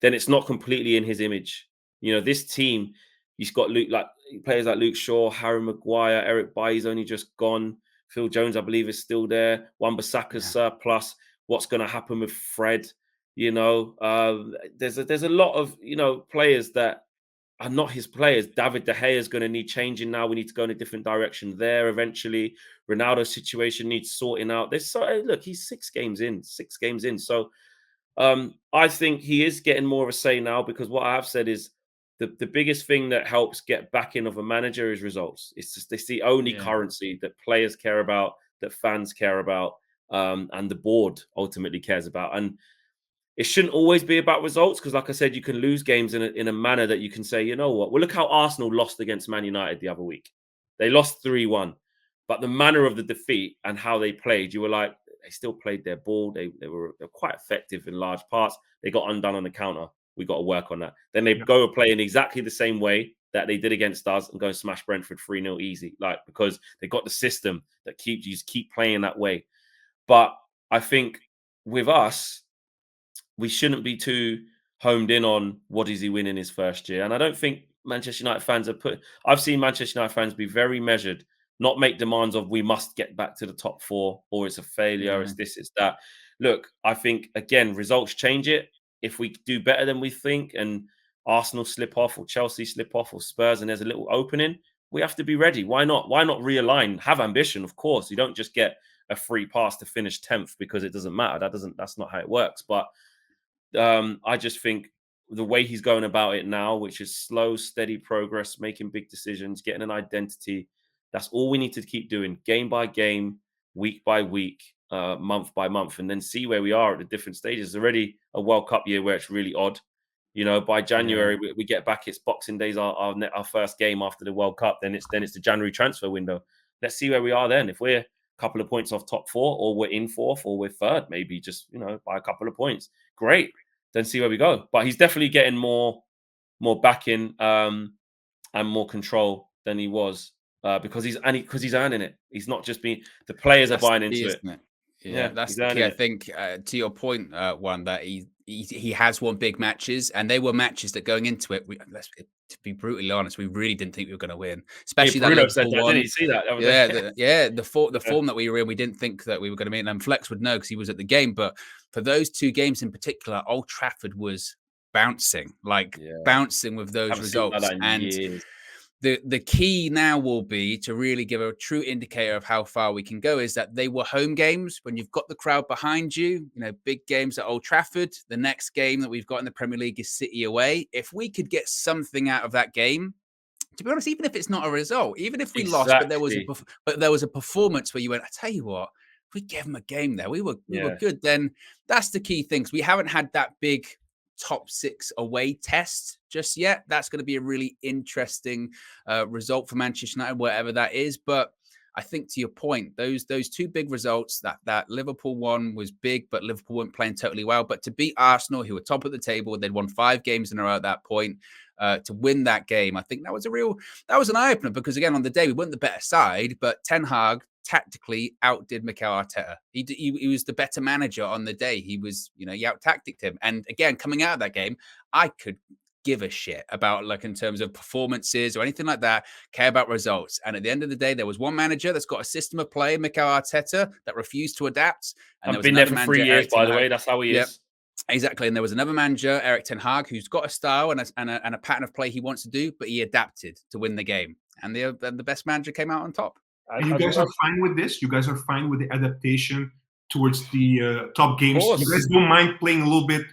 Then it's not completely in his image. This team, he's got players like Luke Shaw, Harry Maguire, Eric Bailly's only just gone, Phil Jones, I believe, is still there. Wan-Bissaka's surplus. What's going to happen with Fred? You know, there's a lot of, you know, players that are not his players. David De Gea is going to need changing now. We need to go in a different direction there eventually. Ronaldo's situation needs sorting out. Look, he's 6 games in. So I think he is getting more of a say now, because what I have said is the biggest thing that helps get backing of a manager is results. It's the only currency that players care about, that fans care about, and the board ultimately cares about. And it shouldn't always be about results, because, like I said, you can lose games in a manner that you can say, you know what? Well, look how Arsenal lost against Man United the other week. They lost 3-1. But the manner of the defeat and how they played, you were like, they still played their ball. They were quite effective in large parts. They got undone on the counter. We got to work on that. Then they go play in exactly the same way that they did against us and go and smash Brentford 3-0 easy. Like, because they got the system that keep playing that way. But I think with us, we shouldn't be too homed in on what is he winning his first year. And I don't think Manchester United fans I've seen Manchester United fans be very measured, not make demands of we must get back to the top 4 or it's a failure, it's this, it's that. Look, I think, again, results change it. If we do better than we think and Arsenal slip off or Chelsea slip off or Spurs and there's a little opening, we have to be ready. Why not? Why not realign? Have ambition, of course. You don't just get a free pass to finish 10th because it doesn't matter. That's not how it works. But I just think the way he's going about it now, which is slow, steady progress, making big decisions, getting an identity, that's all we need to keep doing, game by game, week by week, month by month, and then see where we are at the different stages. There's already a World Cup year where it's really odd. You know, by January, we get back, it's Boxing Day's our first game after the World Cup. Then it's the January transfer window. Let's see where we are then. If we're a couple of points off top 4, or we're in 4th, or we're 3rd, maybe just, you know, by a couple of points, great. Then see where we go. But he's definitely getting more backing and more control than he was, because he's earning it. He's not just being, the players are buying into it. Yeah, that's the key. I think to your point, one, that he has won big matches, and they were matches that going into it, to be brutally honest, we really didn't think we were going to win. Especially that Liverpool one. Didn't you see that? The form that we were in, we didn't think that we were going to meet. And Flex would know because he was at the game. But for those 2 games in particular, Old Trafford was bouncing with those results. And the key now will be to really give a true indicator of how far we can go, is that they were home games when you've got the crowd behind you, you know, big games at Old Trafford. The next game that we've got in the Premier League is City away. If we could get something out of that game, to be honest, even if it's not a result, even if we lost, but there was a performance where you went, I tell you what, if we gave them a game there, we were good, then that's the key things. We haven't had that big top 6 away test just yet. That's going to be a really interesting result for Manchester United, whatever that is. But I think, to your point, those 2 big results, that Liverpool one was big, but Liverpool weren't playing totally well. But to beat Arsenal, who were top of the table, they'd won 5 games in a row at that point, to win that game, I think that was an eye opener, because again, on the day we weren't the better side, but Ten Hag tactically outdid Mikel Arteta. He was the better manager on the day. He was, you know, he out-tacticked him. And again, coming out of that game, I could give a shit about, like, in terms of performances or anything like that, care about results. And at the end of the day, there was one manager that's got a system of play, Mikel Arteta, that refused to adapt. And I've been there for 3 years, by the way. That's how he is. Exactly. And there was another manager, Erik Ten Hag, who's got a style and a pattern of play he wants to do, but he adapted to win the game. And the best manager came out on top. And you guys are fine with this? You guys are fine with the adaptation towards the top games? You guys don't mind playing a little bit,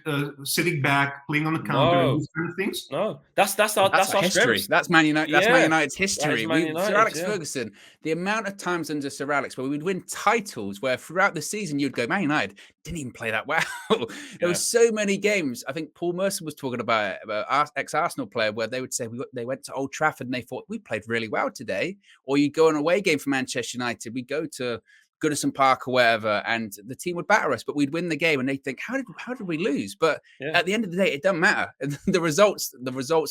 sitting back, playing on the counter, and those kind of things? No, that's our history. strength. That's Man United. That's Man United's history. Sir Alex Ferguson, the amount of times under Sir Alex where we'd win titles, where throughout the season you'd go, Man United didn't even play that well. There were so many games. I think Paul Merson was talking about ex-Arsenal player, where they would say they went to Old Trafford and they thought, we played really well today. Or you go on an away game for Manchester United, we go to Goodison Park or wherever, and the team would batter us, but we'd win the game, and they think, how did we lose? But at the end of the day, it doesn't matter. The results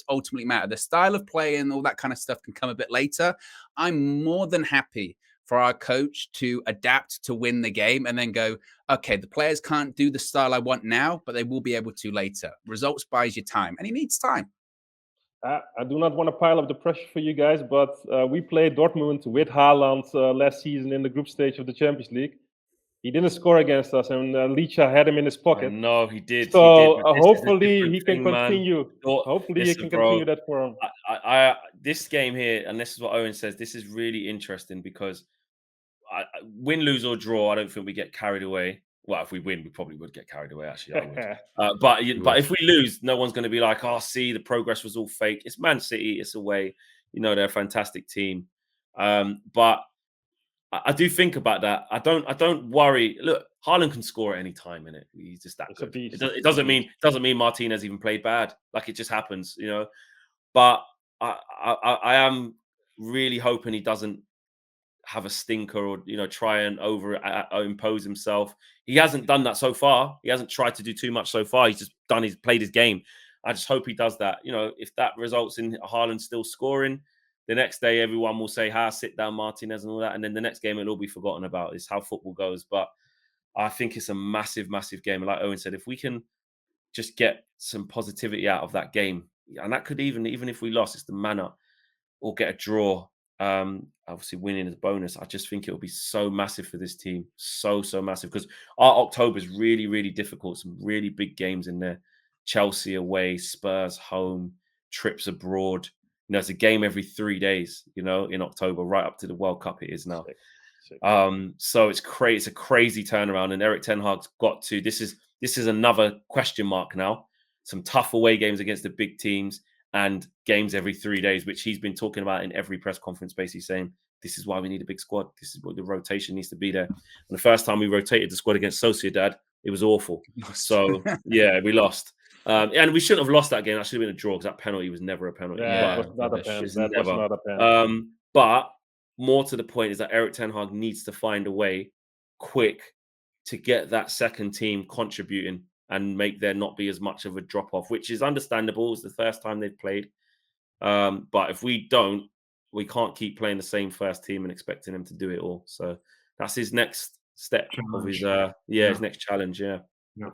ultimately matter. The style of play and all that kind of stuff can come a bit later. I'm more than happy for our coach to adapt to win the game and then go, okay, the players can't do the style I want now, but they will be able to later. Results buys you time, and he needs time. I do not want to pile up the pressure for you guys, but we played Dortmund with Haaland last season in the group stage of the Champions League. He didn't score against us, and Licha had him in his pocket. No, he did. So he did, hopefully he can continue. Hopefully he can continue that for him. This game here, and this is what Owen says, this is really interesting because win, lose, or draw, I don't think we get carried away. Well, if we win, we probably would get carried away, actually. I would. But if we lose, no one's going to be like, oh, see, the progress was all fake. It's Man City. It's away. They're a fantastic team. But I do think about that. I don't worry. Look, Haaland can score at any time, innit? He's just that good. It doesn't mean Martinez even played bad. Like, it just happens, But I am really hoping he doesn't have a stinker or try and impose himself. He hasn't done that so far. He hasn't tried to do too much so far. He's just played his game. I just hope he does that. If that results in Haaland still scoring, the next day everyone will say, sit down Martinez and all that, and then the next game it'll all be forgotten about. It's how football goes. But I think it's a massive, massive game. And like Owen said, if we can just get some positivity out of that game, and that could even if we lost, it's the manner, or get a draw. Obviously winning is a bonus. I just think it will be so massive for this team. So massive, because our October is really, really difficult. Some really big games in there. Chelsea away, Spurs home, trips abroad. It's a game every 3 days, in October, right up to the World Cup it is now. So it's crazy. It's a crazy turnaround, and Erik ten Hag's got to. This is another question mark now. Some tough away games against the big teams, and games every 3 days, which he's been talking about in every press conference, basically saying, this is why we need a big squad. This is what the rotation needs to be there. And the first time we rotated the squad against Sociedad, it was awful. So, yeah, we lost. And we shouldn't have lost that game. That should have been a draw, because that penalty was never a penalty. Yeah, it was not a penalty. That was not a penalty. But more to the point is that Erik ten Hag needs to find a way quick to get that second team contributing and make there not be as much of a drop-off, which is understandable. It's the first time they've played. But if we don't, we can't keep playing the same first team and expecting them to do it all. So that's his next step of his his next challenge. Yeah.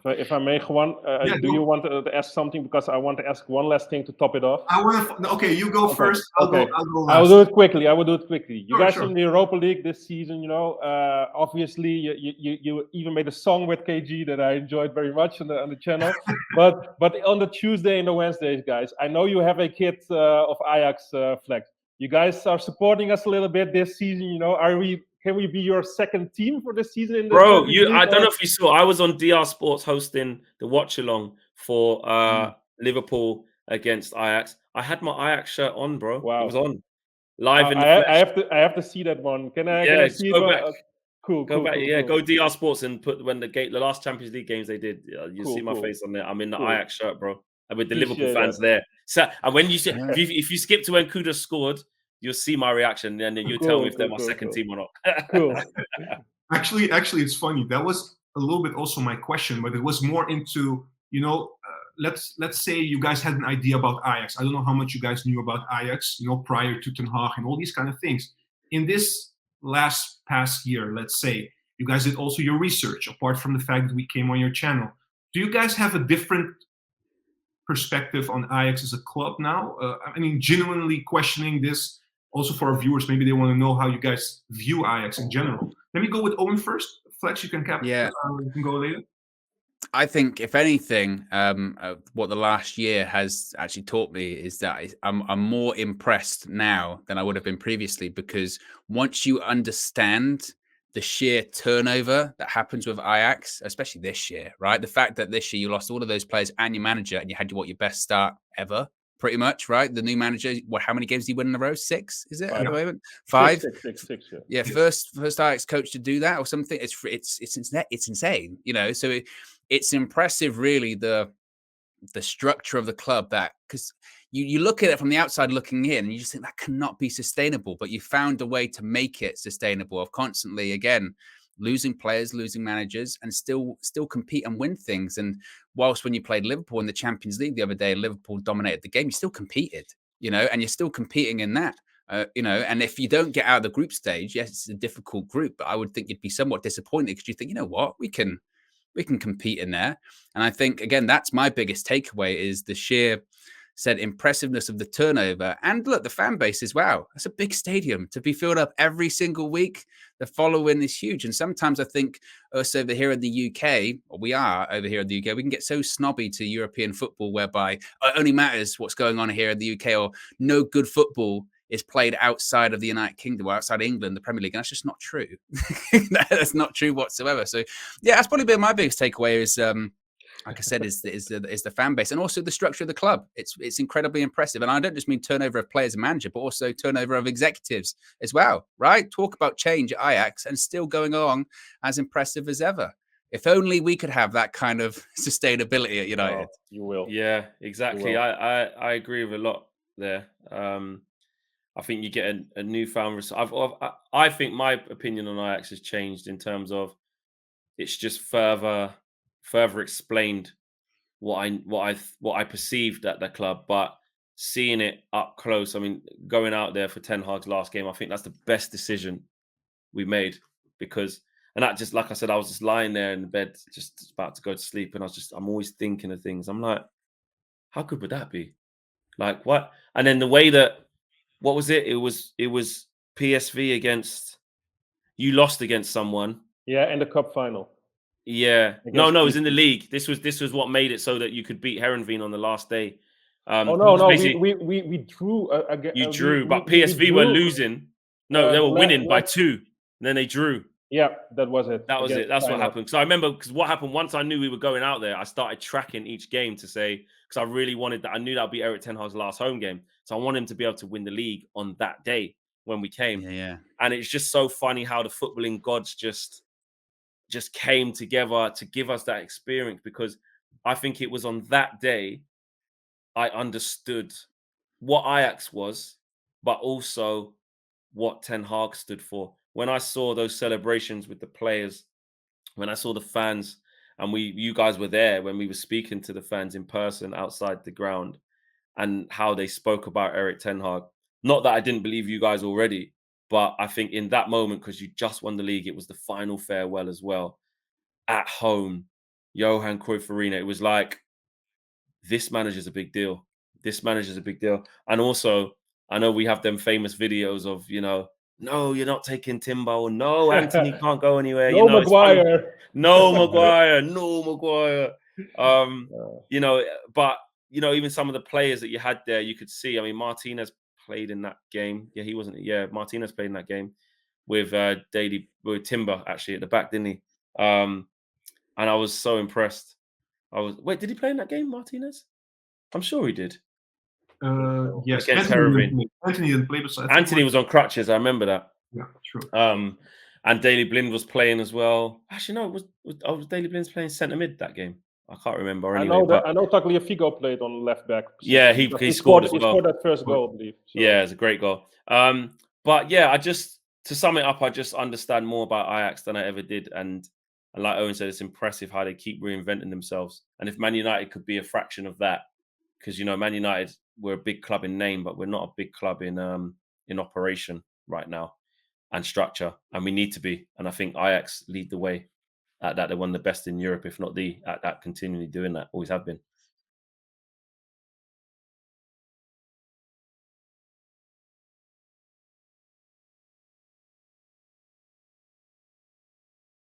If I may, Juan, do you want to ask something? Because I want to ask one last thing to top it off. Okay, you go first. I'll go last. I will do it quickly. You guys in the Europa League this season, obviously you even made a song with KG that I enjoyed very much on the channel. but on the Tuesday and the Wednesdays, guys, I know you have a kit of Ajax flags. You guys are supporting us a little bit this season. Can we be your second team for this season? Bro, I don't know if you saw. I was on DR Sports hosting the watch along for Liverpool against Ajax. I had my Ajax shirt on, bro. Wow. It was on live in the flesh. I have to see that one. Can I see it? Back. Cool. Go DR Sports and put the last Champions League games they did. You see my face on there. I'm in the Ajax shirt, bro. And with the Liverpool fans there. So, and when you see, if you skip to when Kuda scored, you'll see my reaction, and then you tell me if they're my second team or not. Cool. Actually, it's funny. That was a little bit also my question, but it was more into, let's say you guys had an idea about Ajax. I don't know how much you guys knew about Ajax, prior to Ten Hag and all these kind of things. In this past year, let's say, you guys did also your research, apart from the fact that we came on your channel. Do you guys have a different perspective on Ajax as a club now? Genuinely questioning this. Also for our viewers, maybe they want to know how you guys view Ajax in general. Let me go with Owen first. Flex, you can you can go later. I think, if anything, what the last year has actually taught me is that I'm more impressed now than I would have been previously, because once you understand the sheer turnover that happens with Ajax, especially this year, right? The fact that this year you lost all of those players and your manager, and you had your best start ever, pretty much, right? The new manager, how many games did he win in a row? 6, is it? At the moment? 5? Six, yeah. First Ajax coach to do that or something. It's insane, So it's impressive, really, the structure of the club, that, because you look at it from the outside looking in, and you just think that cannot be sustainable, but you found a way to make it sustainable, of constantly, again, losing players, losing managers, and still compete and win things. And whilst when you played Liverpool in the Champions League the other day, Liverpool dominated the game, you still competed, and you're still competing in that, and if you don't get out of the group stage, yes, it's a difficult group, but I would think you'd be somewhat disappointed, because you think, what, we can compete in there. And I think, again, that's my biggest takeaway, is the sheer said impressiveness of the turnover. And look, the fan base as well. It's a big stadium to be filled up every single week. The following is huge. And sometimes I think us over here in the UK, or we are over here in the UK, we can get so snobby to European football whereby it only matters what's going on here in the UK, or no good football is played outside of the United Kingdom or outside England, the Premier League. And that's just not true. That's not true whatsoever. So yeah, that's probably been my biggest takeaway is, like I said, is the fan base and also the structure of the club. It's incredibly impressive. And I don't just mean turnover of players and manager, but also turnover of executives as well, right? Talk about change at Ajax and still going along as impressive as ever. If only we could have that kind of sustainability at United. Oh, you will. Yeah, exactly. Will. I agree with a lot there. I think you get a newfound. I think my opinion on Ajax has changed in terms of it's just further explained what I perceived at the club, but seeing it up close. I mean, going out there for Ten Hag's last game, I think that's the best decision we made because, and that just like I said, I was just lying there in the bed, just about to go to sleep, and I'm always thinking of things. I'm like, how good would that be? Like what? And then the way that. What was it? It was PSV against. You lost against someone. Yeah, in the cup final. Yeah. No, it was in the league. This was what made it so that you could beat Herenveen on the last day. We drew. You drew, but PSV were losing. No, they were winning by 2. And then they drew. Yeah, that was it. That was it. That's what happened. So I remember because what happened once I knew we were going out there, I started tracking each game to say because I really wanted that. I knew that would be Erik ten Hag's last home game, so I wanted him to be able to win the league on that day when we came. Yeah. And it's just so funny how the footballing gods just came together to give us that experience because I think it was on that day I understood what Ajax was, but also what Ten Hag stood for. When I saw those celebrations with the players, when I saw the fans, and you guys were there when we were speaking to the fans in person outside the ground, and how they spoke about Erik ten Hag. Not that I didn't believe you guys already, but I think in that moment, because you just won the league, it was the final farewell as well. At home, Johan Cruyff Arena, it was like, this manager's a big deal. This manager's a big deal. And also, I know we have them famous videos of, no, you're not taking Timber. No, Anthony can't go anywhere. No, Maguire. No, Maguire. No, Maguire. But even some of the players that you had there, you could see. I mean, Martinez played in that game. Yeah, he wasn't. Yeah, Martinez played in that game with with Timber actually at the back, didn't he? And I was so impressed. Wait, did he play in that game, Martinez? I'm sure he did. Yes, Anthony didn't play. Anthony was on crutches. I remember that. Yeah, true. And Daley Blind was playing as well. Actually, no, was Daley Blind playing centre mid that game? I can't remember. Anyway, I know Tagliafico played on left back. Yeah, he scored as well. He scored that first goal, I believe. So. Yeah, it's a great goal. But yeah, to sum it up, I just understand more about Ajax than I ever did, and like Owen said, it's impressive how they keep reinventing themselves. And if Man United could be a fraction of that, because Man United, we're a big club in name, but we're not a big club in operation right now and structure, and we need to be. And I think Ajax lead the way at that. They're one of the best in Europe, if not at that, continually doing that. Always have been.